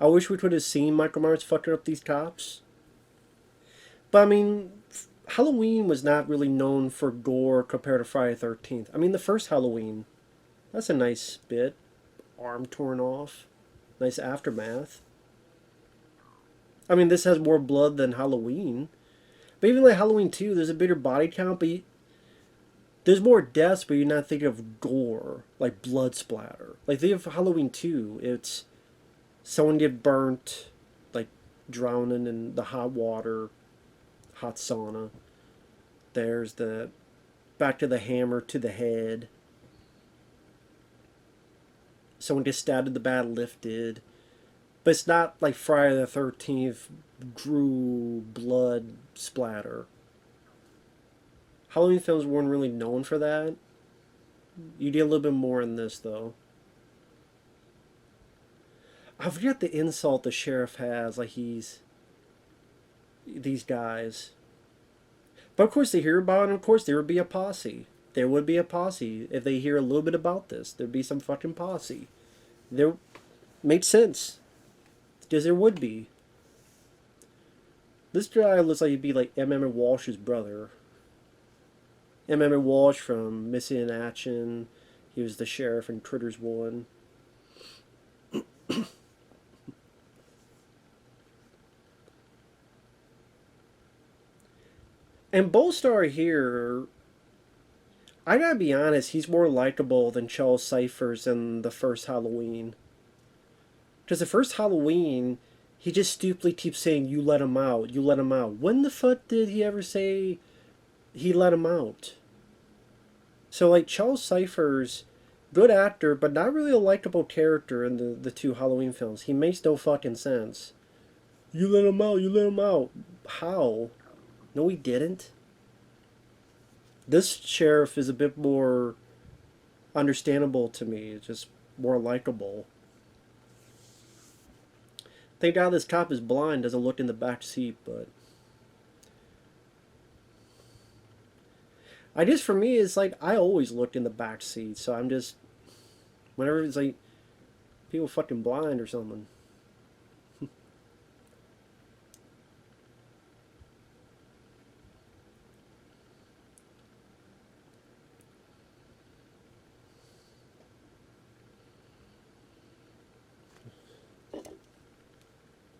I wish we could have seen Michael Myers fucking up these cops. But I mean, Halloween was not really known for gore compared to Friday the 13th. I mean, the first Halloween, that's a nice bit. Arm torn off. Nice aftermath. I mean, this has more blood than Halloween. But even like Halloween 2, there's a bigger body count, but there's more deaths, but you're not thinking of gore, like blood splatter. Like, think of Halloween 2, it's someone get burnt, like drowning in the hot water, hot sauna. There's the back to the hammer to the head. Someone gets stabbed in the back, lifted. But it's not like Friday the 13th, drew blood splatter. Halloween films weren't really known for that. You get a little bit more in this, though. I forget the insult the sheriff has, like he's... these guys. But of course they hear about it, and of course there would be a posse. There would be a posse. If they hear a little bit about this, there'd be some fucking posse. There... makes sense. Because there would be. This guy looks like he'd be like M.M. Walsh's brother. M.M. Walsh from Missing in Action. He was the sheriff in Critters 1. And Bullstar here, I gotta be honest, he's more likable than Charles Cyphers in the first Halloween. Because the first Halloween, he just stupidly keeps saying, "You let him out, you let him out." When the fuck did he ever say he let him out? So, like, Charles Cyphers, good actor, but not really a likable character in the two Halloween films. He makes no fucking sense. You let him out, you let him out. How? No, he didn't. This sheriff is a bit more understandable to me, just more likable. Thank God this cop is blind, doesn't look in the back seat, but I guess for me it's like I always looked in the back seat, so I'm just whenever it's like people fucking blind or something.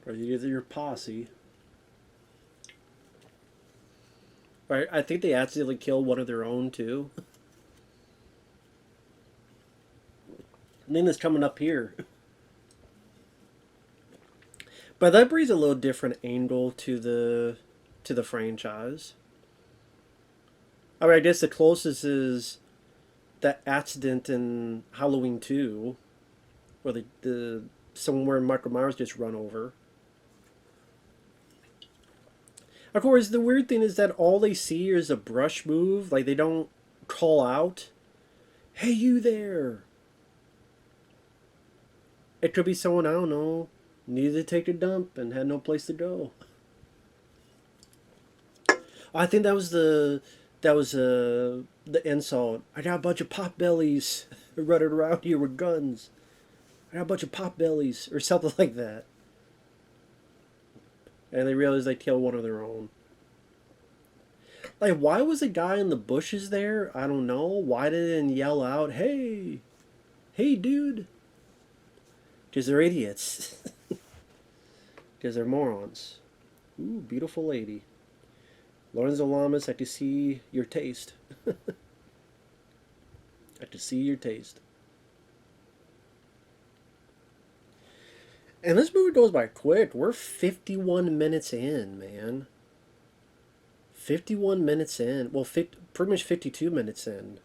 Or you get your posse. Right, I think they accidentally killed one of their own too. And then it's coming up here. But that brings a little different angle to the franchise. I mean, I guess the closest is that accident in Halloween 2, where the somewhere Michael Myers gets run over. Of course, the weird thing is that all they see is a brush move. Like, they don't call out, "Hey, you there!" It could be someone, I don't know, needed to take a dump and had no place to go. I think the insult. "I got a bunch of pot bellies running around here with guns. I got a bunch of pot bellies," or something like that. And they realize they killed one of their own. Like, why was the guy in the bushes there? I don't know. Why didn't yell out, "Hey, hey, dude"? Because they're idiots. Because they're morons. Ooh, beautiful lady. Lorenzo Lamas, I can see your taste. I can see your taste. And this movie goes by quick. We're 51 minutes in, man. 51 minutes in. Well, pretty much 52 minutes in.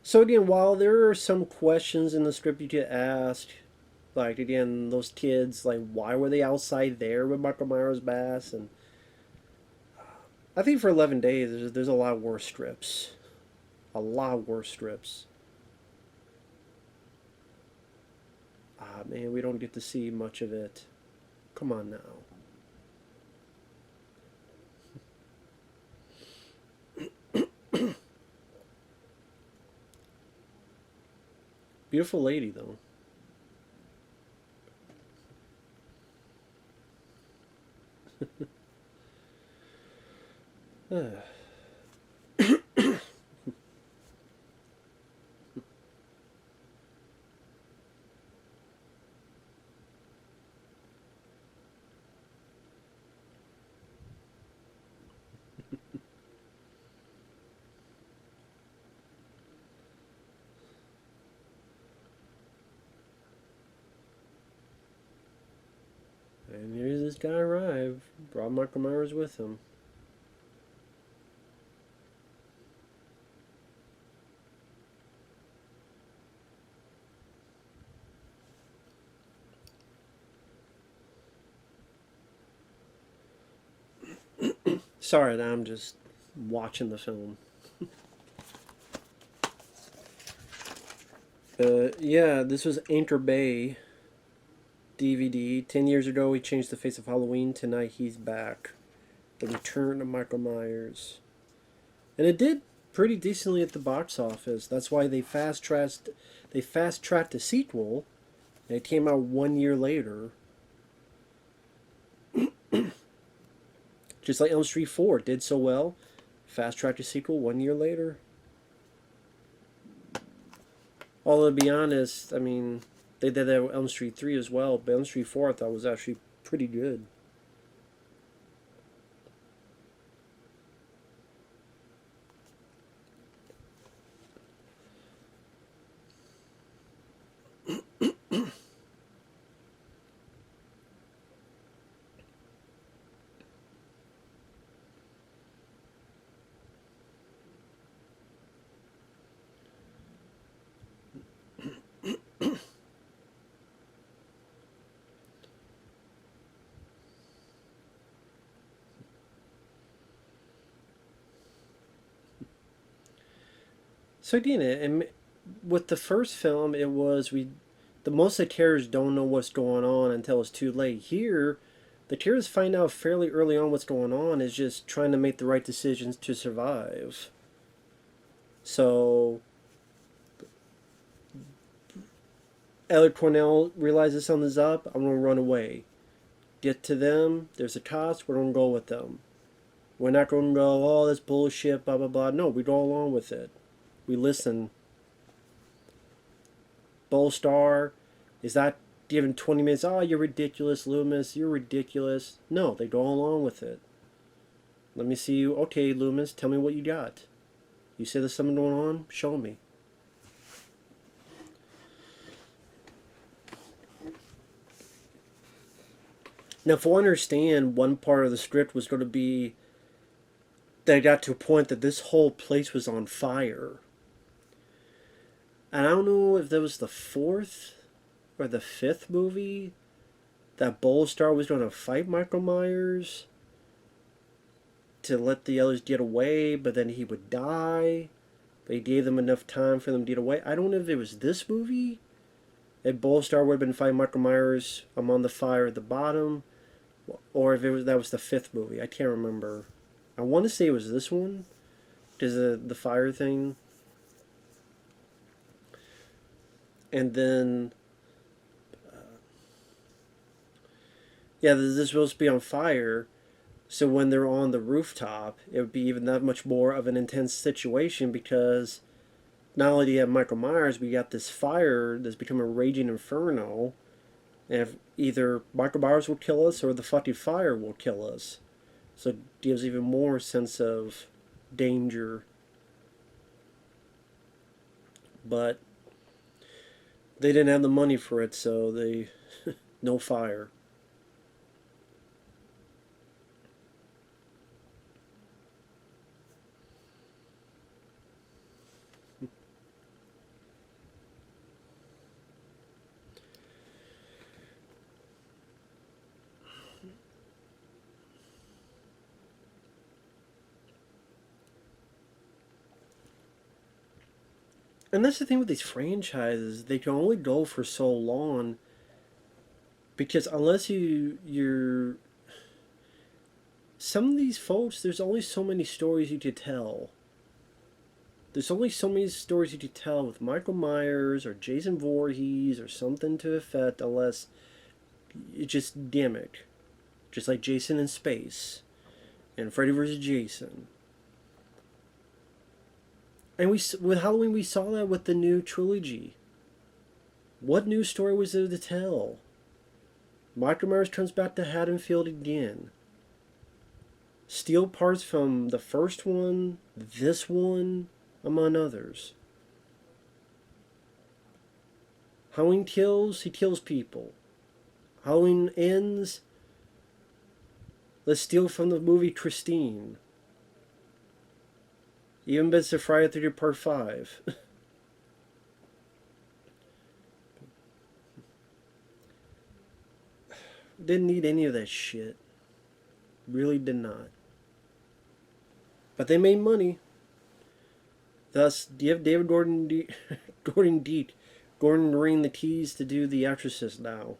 So again, while there are some questions in the script you get asked, like again, those kids, like why were they outside there with Michael Myers Bass? And I think for 11 days, there's a lot worse strips. A lot worse strips. Ah, man, we don't get to see much of it. Come on now. Beautiful lady, though. And here's this guy arrived. Brought Michael Myers with him. Sorry, I'm just watching the film. Yeah, this was Anchor Bay DVD. 10 years ago, he changed the face of Halloween. Tonight, he's back. The Return of Michael Myers. And it did pretty decently at the box office. That's why they fast-tracked the sequel. And it came out 1 year later. Just like Elm Street 4 did so well. Fast-tracked the sequel 1 year later. Although to be honest, I mean, they did that with Elm Street 3 as well, but Elm Street 4 I thought was actually pretty good. So again, with the first film, it was the most of the terrorists don't know what's going on until it's too late. Here, the terrorists find out fairly early on what's going on. Is just trying to make the right decisions to survive. So Ellie Cornell realizes something's up. I'm gonna run away. Get to them. There's a cost. We're gonna go with them. We're not gonna go, oh, that's bullshit, blah blah blah. No, we go along with it. We listen. Bullstar is not given 20 minutes. Oh, you're ridiculous, Loomis. You're ridiculous. No, they go along with it. Let me see you. Okay, Loomis, tell me what you got. You said there's something going on? Show me. Now, if I understand, one part of the script was going to be that it got to a point that this whole place was on fire. And I don't know if that was the fourth or the fifth movie that Bullstar was going to fight Michael Myers to let the others get away, but then he would die. But he gave them enough time for them to get away. I don't know if it was this movie. If Bullstar would have been fighting Michael Myers on the fire at the bottom, or if that was the fifth movie. I can't remember. I want to say it was this one, because of the fire thing. And then, yeah, this is supposed to be on fire. So when they're on the rooftop, it would be even that much more of an intense situation, because not only do you have Michael Myers, but you got this fire that's become a raging inferno. And if either Michael Myers will kill us or the fucking fire will kill us. So it gives even more sense of danger. But they didn't have the money for it, so they no fire. And that's the thing with these franchises, they can only go for so long, because unless you're some of these folks, there's only so many stories you could tell. There's only so many stories you could tell with Michael Myers or Jason Voorhees or something to effect, unless it's just gimmick. Just like Jason in Space and Freddy vs. Jason. And with Halloween, we saw that with the new trilogy. What new story was there to tell? Michael Myers comes back to Haddonfield again. Steal parts from the first one, this one, among others. Halloween kills, he kills people. Halloween ends, let's steal from the movie Christine. Even bits of Friday the 13th Part 5. Didn't need any of that shit. Really did not. But they made money. Thus, give David Gordon Green the keys to do The Exorcist now.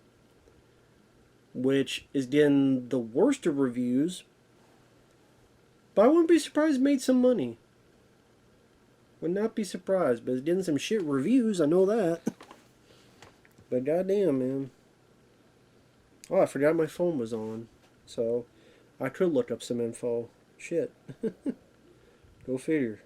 Which is getting the worst of reviews. But I wouldn't be surprised it made some money. Would not be surprised, but it's getting some shit reviews, I know that. But goddamn, man. Oh, I forgot my phone was on. So, I could look up some info. Shit. Go figure.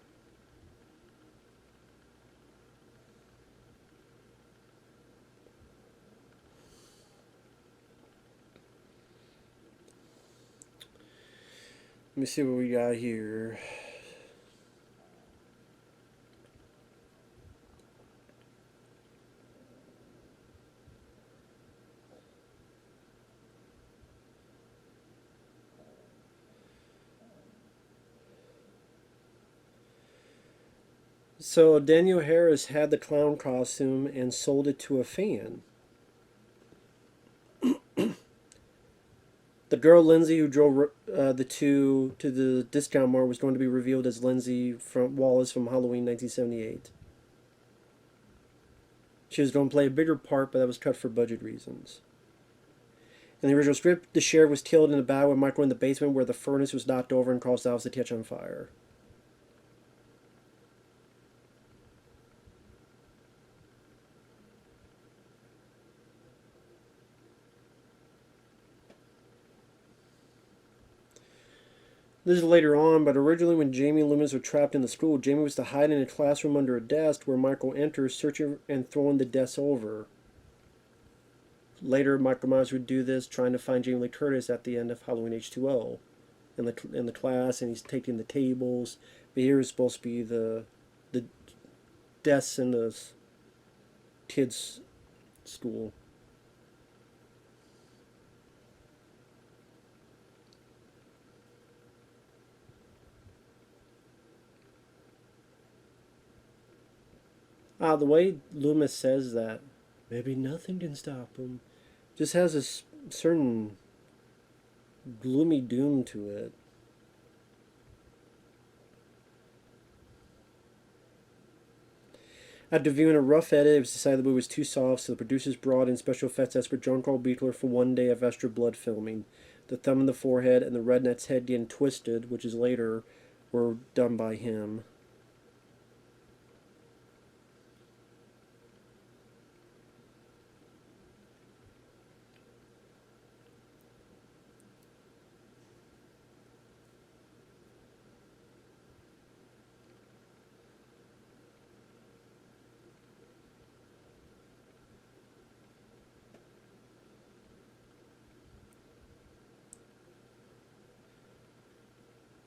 Let me see what we got here. So Danielle Harris had the clown costume and sold it to a fan. The girl Lindsay who drove the two to the discount mart was going to be revealed as Lindsay from Wallace from Halloween 1978. She was going to play a bigger part, but that was cut for budget reasons. In the original script, the sheriff was killed in a battle with Michael in the basement where the furnace was knocked over and caused the house to catch on fire. This is later on, but originally when Jamie and Loomis were trapped in the school, Jamie was to hide in a classroom under a desk where Michael enters, searching and throwing the desk over. Later, Michael Myers would do this, trying to find Jamie Lee Curtis at the end of Halloween H2O in the class, and he's taking the tables. But here is supposed to be the desks in the kids' school. The way Loomis says that, maybe nothing can stop him, just has a certain gloomy doom to it. After viewing a rough edit, it was decided the movie was too soft, so the producers brought in special effects expert John Carl Beekler for one day of extra blood filming. The thumb in the forehead and the redneck's head getting twisted, which is later, were done by him.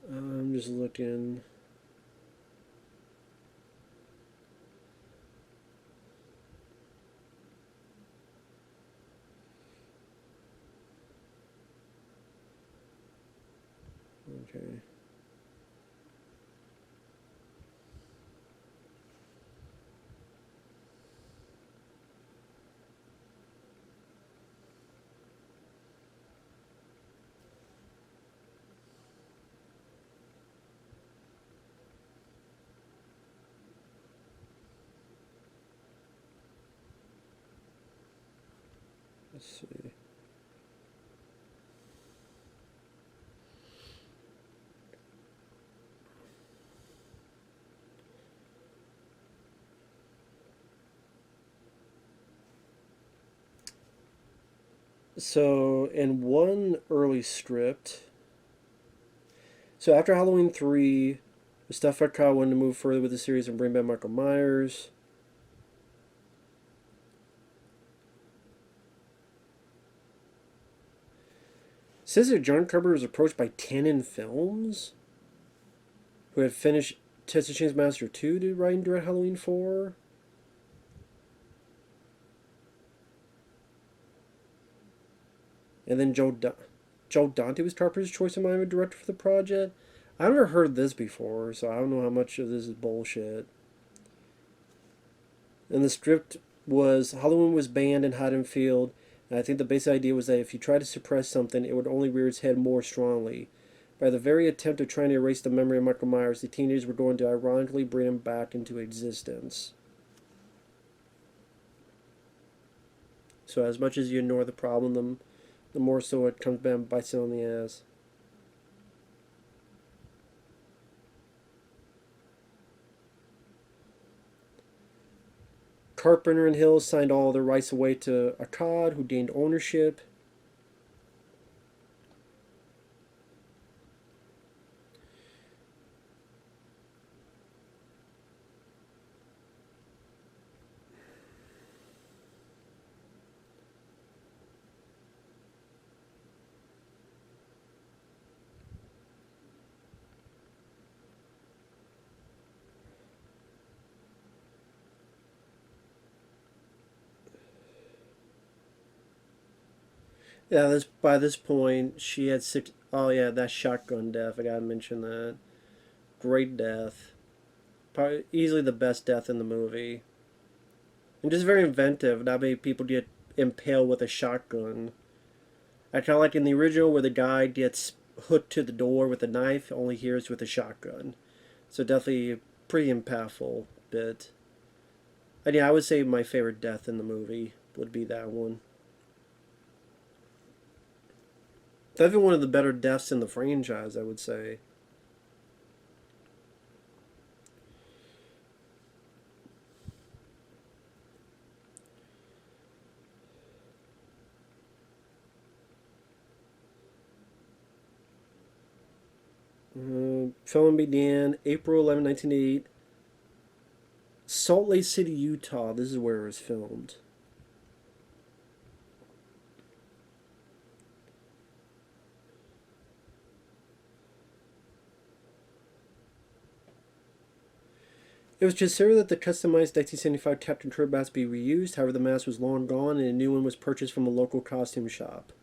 I'm just looking. Okay. Let's see. So, in one early script, so after Halloween 3, Mustafa Akkad wanted to move further with the series and bring back Michael Myers. It says that John Carpenter was approached by Tenon Films, who had finished Texas Chainsaw Massacre 2 to write and direct Halloween 4. And then Joe Dante was Carpenter's choice in mind of director for the project. I've never heard this before, so I don't know how much of this is bullshit. And the script was Halloween was banned in Haddonfield, and I think the basic idea was that if you try to suppress something, it would only rear its head more strongly. By the very attempt of trying to erase the memory of Michael Myers, the teenagers were going to ironically bring him back into existence. So as much as you ignore the problem, the more so it comes back and bites it on the ass. Carpenter and Hill signed all their rights away to Akkad, who gained ownership. Yeah, this by this point she had six. Oh yeah, that shotgun death. I gotta mention that. Great death. Probably easily the best death in the movie, and just very inventive. Not many people get impaled with a shotgun. I kind of like in the original where the guy gets hooked to the door with a knife. Only here it's with a shotgun. So definitely a pretty impactful bit. And yeah, I would say my favorite death in the movie would be that one. Definitely one of the better deaths in the franchise, I would say. 'Film began April 11, 1988. Salt Lake City, Utah. This is where it was filmed. It was considered that the customized 1975 Captain Kirk mask be reused. However, the mask was long gone and a new one was purchased from a local costume shop.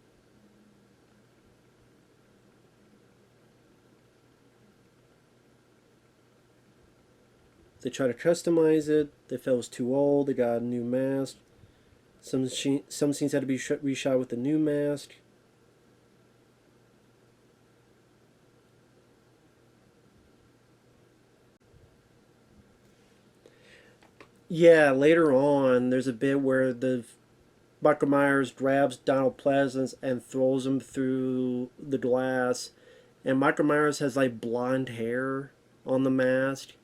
They tried to customize it. They felt it was too old. They got a new mask. Some scenes had to be reshot with the new mask. Yeah, later on, there's a bit where the Michael Myers grabs Donald Pleasence and throws him through the glass, and Michael Myers has like blonde hair on the mask.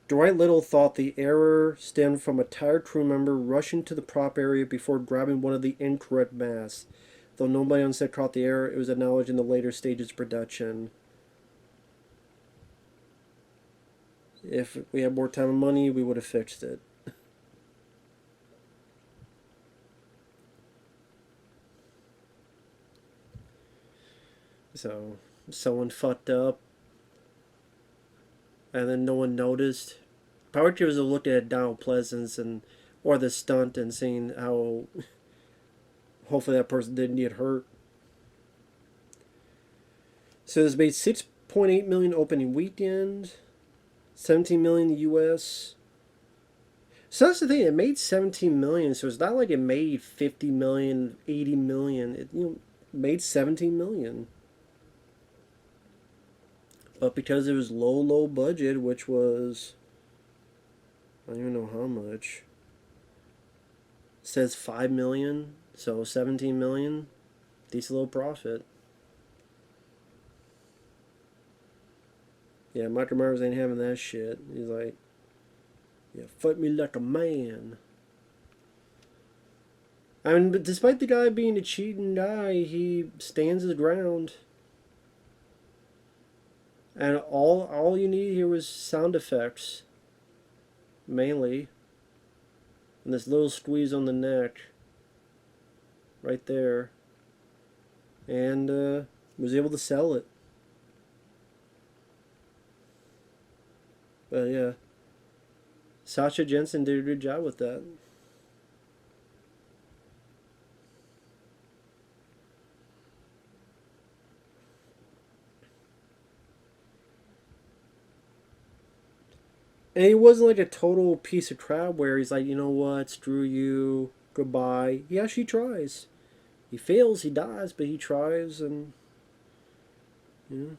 Dwight Little thought the error stemmed from a tired crew member rushing to the prop area before grabbing one of the incorrect masks. Though nobody on set caught the error, it was acknowledged in the later stages of production. If we had more time and money, we would have fixed it. So, someone fucked up, and then no one noticed. Power Trip was looking at Donald Pleasance and or the stunt and seeing how hopefully that person didn't get hurt. So it's made 6.8 million opening weekend, 17 million US. So that's the thing. It made 17 million, so it's not like it made 50 million, 80 million. It made 17 million. But because it was low budget, which was I don't even know how much. It says 5 million, so 17 million. Decent little profit. Yeah, Michael Myers ain't having that shit. He's like, yeah, fight me like a man. I mean, but despite the guy being a cheating guy, he stands his ground. And all you need here was sound effects, mainly, and this little squeeze on the neck, right there, and was able to sell it. But yeah, Sasha Jensen did a good job with that. And he wasn't like a total piece of crap where he's like, you know what, screw you, goodbye. He actually tries. He fails, he dies, but he tries, and you know.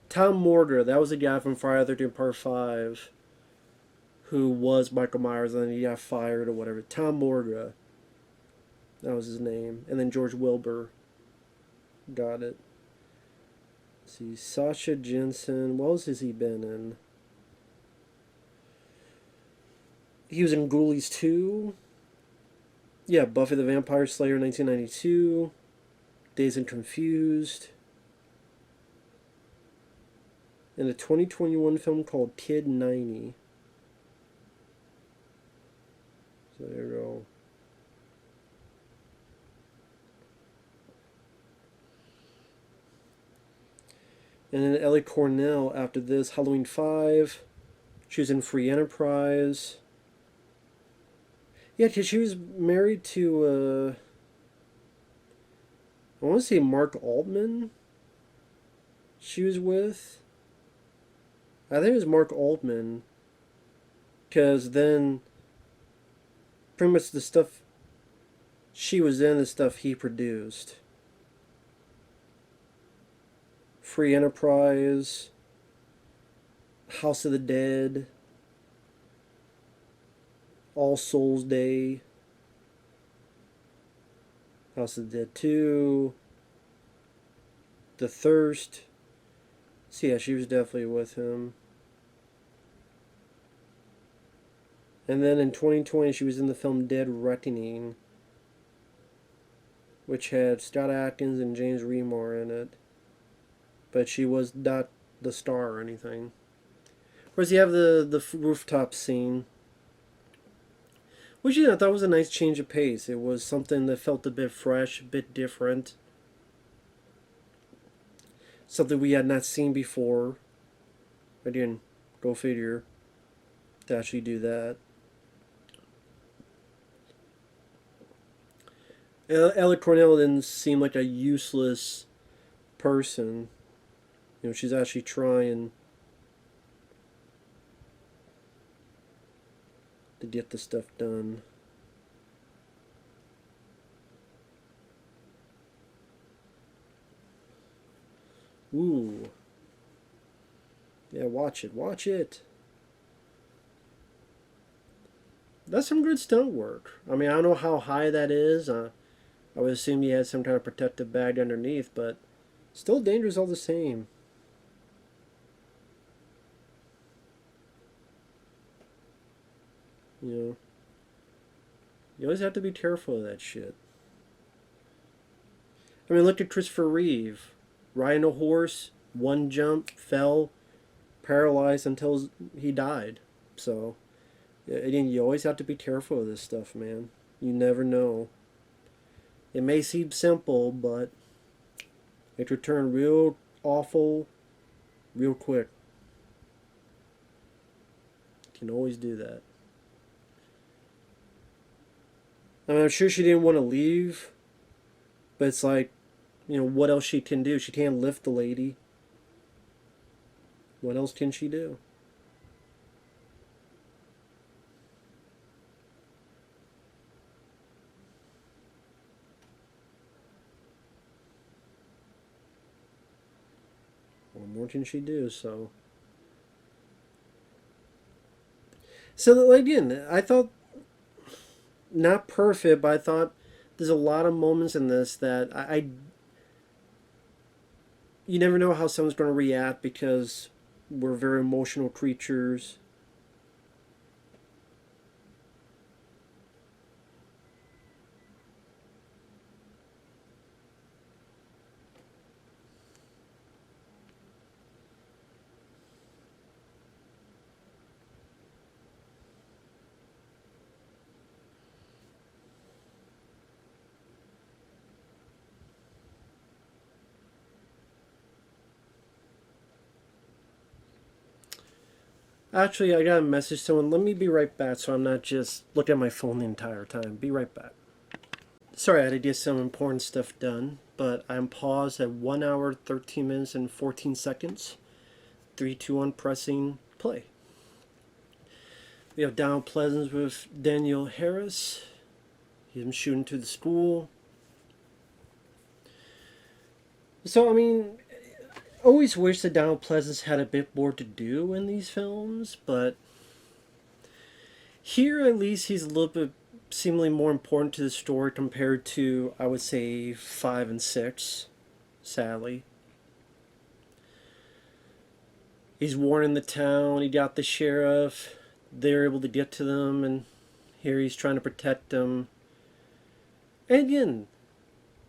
Tom Morga, that was a guy from Friday the 13th Part 5 who was Michael Myers and then he got fired or whatever. Tom Morga, that was his name. And then George Wilbur got it. Let's see, Sasha Jensen, what else has he been in? He was in Ghoulies 2. Yeah, Buffy the Vampire Slayer 1992. Dazed and Confused. And a 2021 film called Kid 90. So there you go. And then Ellie Cornell after this, Halloween 5. She was in Free Enterprise. Yeah, because she was married to, I want to say Mark Altman. She was with. I think it was Mark Altman. Because then, pretty much the stuff she was in, the stuff he produced. Free Enterprise, House of the Dead, All Souls Day, House of the Dead 2, The Thirst. So yeah, she was definitely with him. And then in 2020, she was in the film Dead Reckoning, which had Scott Adkins and James Remar in it. But she was not the star or anything. Of course, you have the rooftop scene, which I thought was a nice change of pace. It was something that felt a bit fresh, a bit different. Something we had not seen before. Again, go figure, to actually do that. Ellie Cornell didn't seem like a useless person. She's actually trying to get the stuff done. Ooh. Yeah, watch it. Watch it. That's some good stunt work. I mean, I don't know how high that is. I would assume you had some kind of protective bag underneath, but still dangerous all the same. You always have to be careful of that shit. I mean, look at Christopher Reeve. Riding a horse, one jump, fell, paralyzed until he died. So, again, you always have to be careful of this stuff, man. You never know. It may seem simple, but it could turn real awful real quick. You can always do that. I mean, I'm sure she didn't want to leave, but it's like, what else she can do? She can't lift the lady. What else can she do? What more can she do? So again, I thought not perfect, but I thought there's a lot of moments in this that you never know how someone's going to react because we're very emotional creatures. Actually, I got a message. Someone, let me be right back so I'm not just looking at my phone the entire time. Be right back. Sorry, I had to get some important stuff done, but I'm paused at 1 hour, 13 minutes, and 14 seconds. 3, 2, 1, pressing play. We have Donald Pleasence with Danielle Harris. Him shooting to the school. So, I mean, always wish that Donald Pleasence had a bit more to do in these films, but here at least he's a little bit seemingly more important to the story compared to, I would say, 5 and 6, sadly. He's warning the town, he got the sheriff, they're able to get to them, and here he's trying to protect them. And again,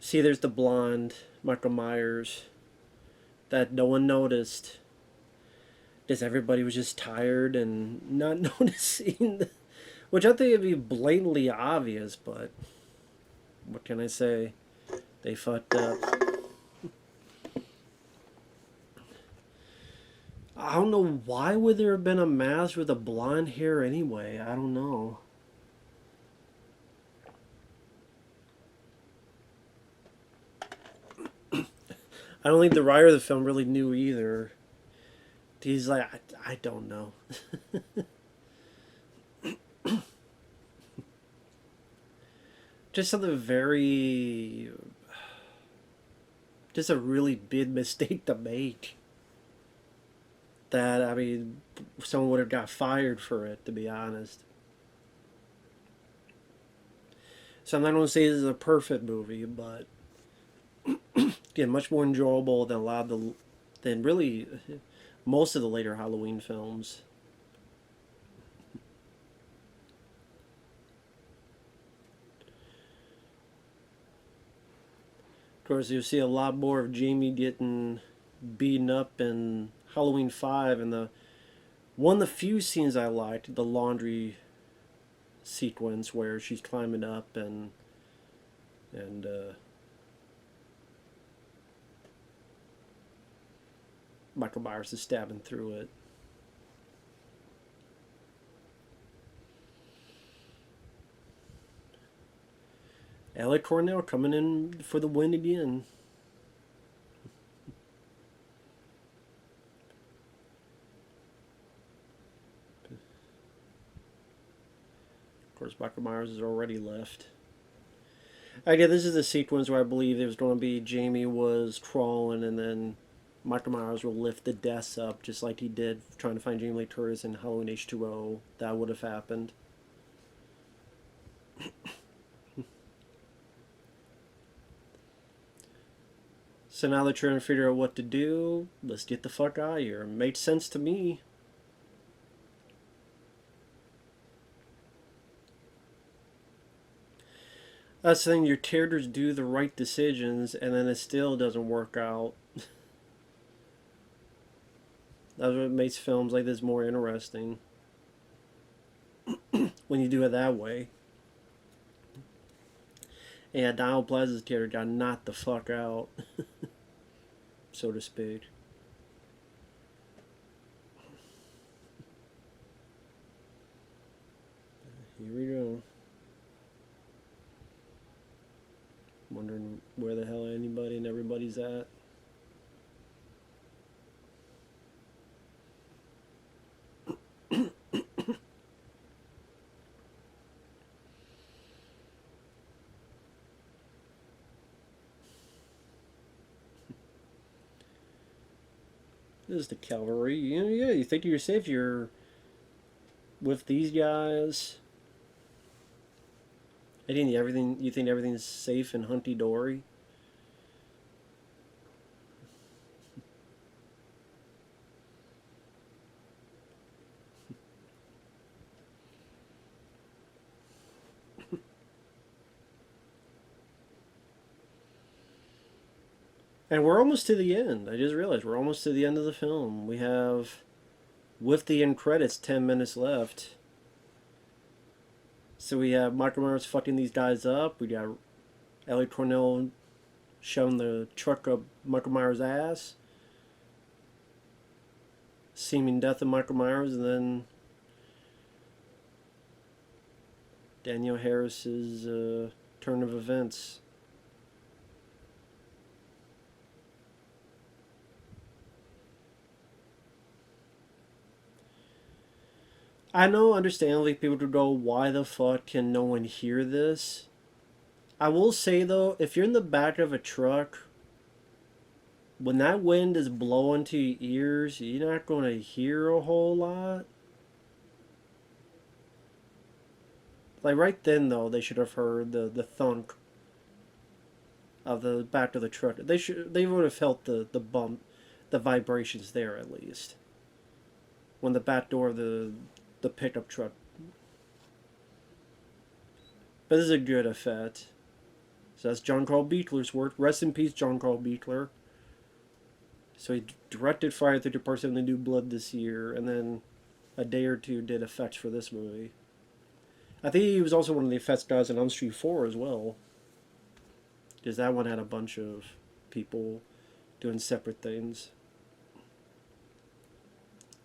see, there's the blonde, Michael Myers, that no one noticed. Because everybody was just tired and not noticing. Which I think would be blatantly obvious, but what can I say? They fucked up. I don't know, why would there have been a mask with a blonde hair anyway? I don't know. I don't think the writer of the film really knew either. He's like, I don't know. Just something very, just a really big mistake to make. That, I mean, someone would have got fired for it, to be honest. So I'm not going to say this is a perfect movie, but again, much more enjoyable than a lot of the, than really most of the later Halloween films. Of course, you'll see a lot more of Jamie getting beaten up in Halloween 5, and the one of the few scenes I liked, the laundry sequence where she's climbing up and Michael Myers is stabbing through it. Ellie Cornell coming in for the win again. Of course, Michael Myers has already left. Again, this is the sequence where I believe it was going to be Jamie was crawling and then Michael Myers will lift the desk up just like he did trying to find Jamie Lee Curtis in Halloween H2O. That would have happened. So now they're trying to figure out what to do. Let's get the fuck out of here. It made sense to me. That's the thing, your characters do the right decisions and then it still doesn't work out. That's what makes films like this more interesting. When you do it that way. And Donald Pleasence's character got knocked the fuck out. So to speak. Here we go. Wondering where the hell anybody and everybody's at. This is the cavalry. Yeah, you think you're safe. You're with these guys. I think everything. You think everything's safe and hunky dory. And we're almost to the end. I just realized we're almost to the end of the film. We have, with the end credits, 10 minutes left. So we have Michael Myers fucking these guys up. We got Ellie Cornell shoving the truck up Michael Myers' ass. Seeming death of Michael Myers, and then Danielle Harris's turn of events. I know, understandably, people could go, why the fuck can no one hear this? I will say, though, if you're in the back of a truck, when that wind is blowing to your ears, you're not going to hear a whole lot. Like, right then, though, they should have heard the thunk of the back of the truck. They would have felt the bump, the vibrations there, at least. When the back door of the pickup truck. But this is a good effect. So that's John Carl Buechler's work. Rest in peace, John Carl Buechler. So he directed Friday the 13th and the New Blood this year, and then a day or two did effects for this movie. I think he was also one of the effects guys in On Street 4 as well. Because that one had a bunch of people doing separate things.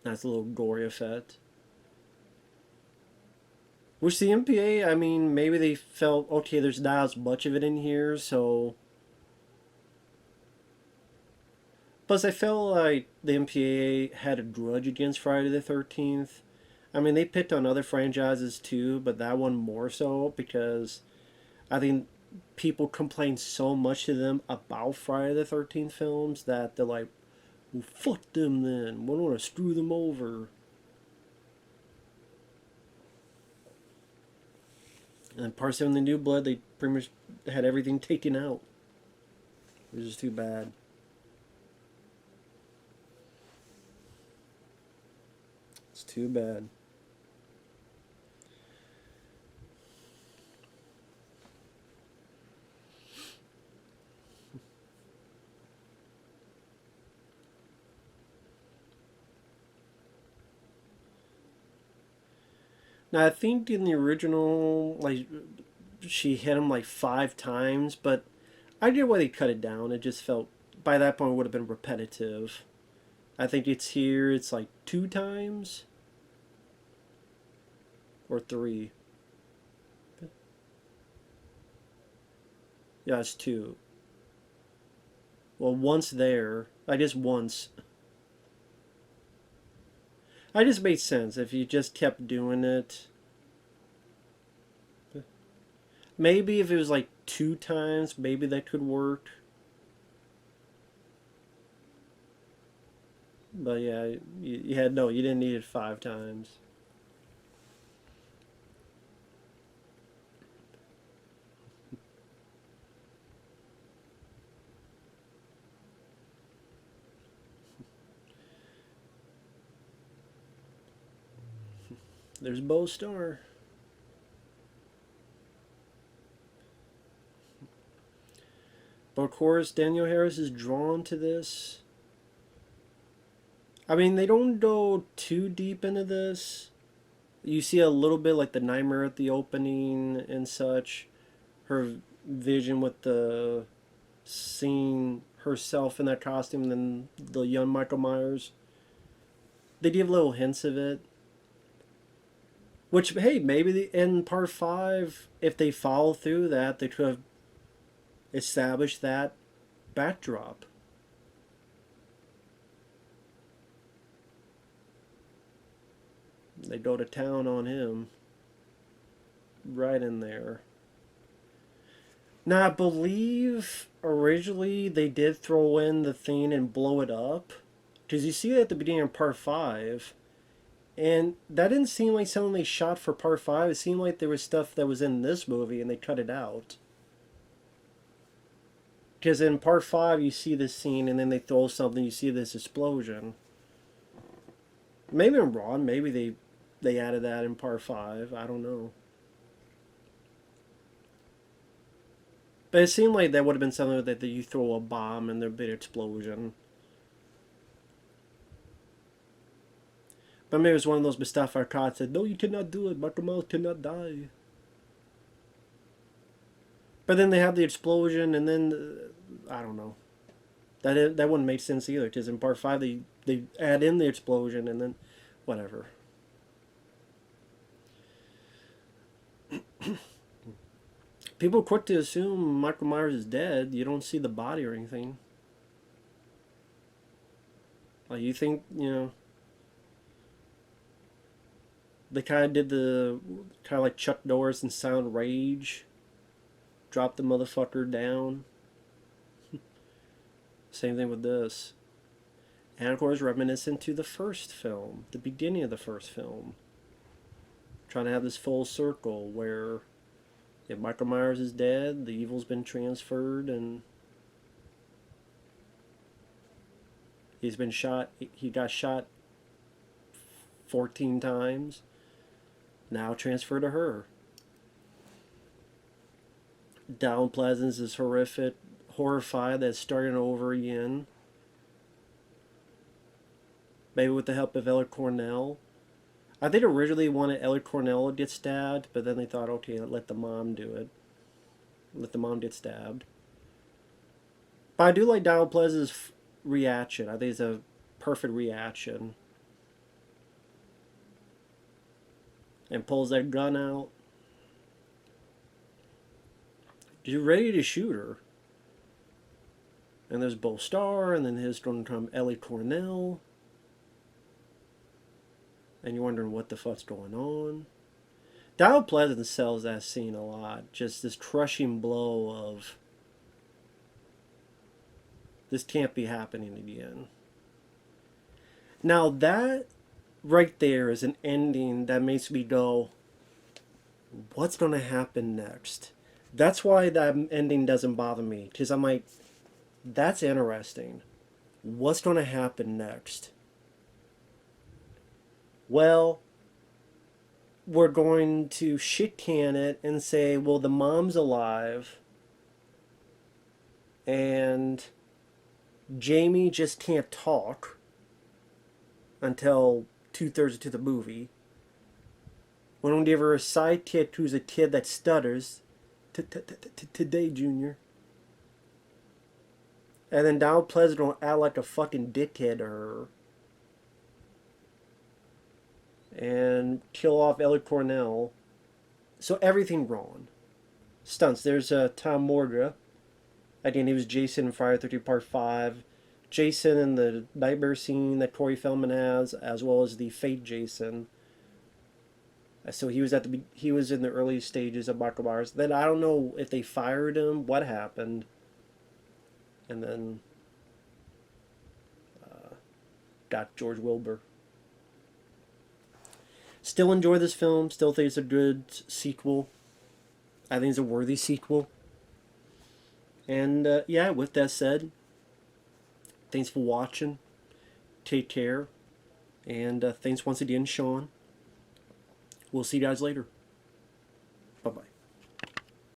Nice little gory effect. Which the MPA, I mean, maybe they felt, okay, there's not as much of it in here, so Plus, I felt like the MPAA had a grudge against Friday the 13th. I mean, they picked on other franchises too, but that one more so because I think people complain so much to them about Friday the 13th films that they're like, well, fuck them then. We don't want to screw them over. And Part 7 The New Blood, they pretty much had everything taken out. It was just too bad. It's too bad. Now, I think in the original, like, she hit him like 5 times, but I get why they cut it down. It just felt, by that point, it would have been repetitive. I think it's here, it's like 2 times or 3. Yeah, it's 2. Well, once there, I guess once. I just made sense if you just kept doing it. Maybe if it was like 2 times, maybe that could work. But yeah, you had no, you didn't need it 5 times. There's Bo Star. But of course, Danielle Harris is drawn to this. I mean, they don't go too deep into this. You see a little bit like the nightmare at the opening and such. Her vision with the seeing herself in that costume and then the young Michael Myers. They give little hints of it. Which, hey, maybe in part 5, if they follow through that, they could have established that backdrop. They go to town on him. Right in there. Now, I believe originally they did throw in the thing and blow it up. Because you see that at the beginning of part 5. And that didn't seem like something they shot for part 5. It seemed like there was stuff that was in this movie and they cut it out. Because in part 5 you see this scene and then they throw something, you see this explosion. Maybe I'm wrong. Maybe they added that in part 5. I don't know. But it seemed like that would have been something that you throw a bomb and there'd be an explosion. But maybe it was one of those Mustafa Akkad said, no, you cannot do it. Michael Myers cannot die. But then they have the explosion and then, I don't know. That wouldn't make sense either. Because in part 5 they add in the explosion and then, whatever. People are quick to assume Michael Myers is dead. You don't see the body or anything. Like, you think, they kind of did the, kind of like Chuck Norris and Sound Rage. Drop the motherfucker down. Same thing with this. And of course, reminiscent to the first film, the beginning of the first film. Trying to have this full circle where if Michael Myers is dead, the evil's been transferred and he's been shot. He got shot 14 times. Now transfer to her. Donald Pleasence is horrified that's starting over again. Maybe with the help of Ellie Cornell. I think originally wanted Ellie Cornell to get stabbed, but then they thought, okay, let the mom do it. Let the mom get stabbed. But I do like Donald Pleasence's reaction. I think it's a perfect reaction. And pulls that gun out. You're ready to shoot her. And there's Bo Starr, and then his from Ellie Cornell. And you're wondering what the fuck's going on. Donald Pleasence sells that scene a lot. Just this crushing blow of, this can't be happening again. Now that right there is an ending that makes me go, what's going to happen next? That's why that ending doesn't bother me. Because I'm like, that's interesting. What's going to happen next? Well, we're going to shit can it and say, well, the mom's alive. And Jamie just can't talk until 2/3 into the movie. We don't give her a sidekick who's a kid that stutters. Today, Junior. And then Donald Pleasence will act like a fucking dickhead to her. And kill off Ellie Cornell. So everything wrong. Stunts. There's Tom Morga. Again, he was Jason in Friday the 13th Part 5. Jason in the nightmare scene that Corey Feldman has, as well as the fake Jason. So he was in the early stages of Michael Myers. Then I don't know if they fired him, what happened, and then got George Wilbur. Still enjoy this film. Still think it's a good sequel. I think it's a worthy sequel. And yeah, with that said, thanks for watching. Take care. And thanks once again, Shawn. We'll see you guys later.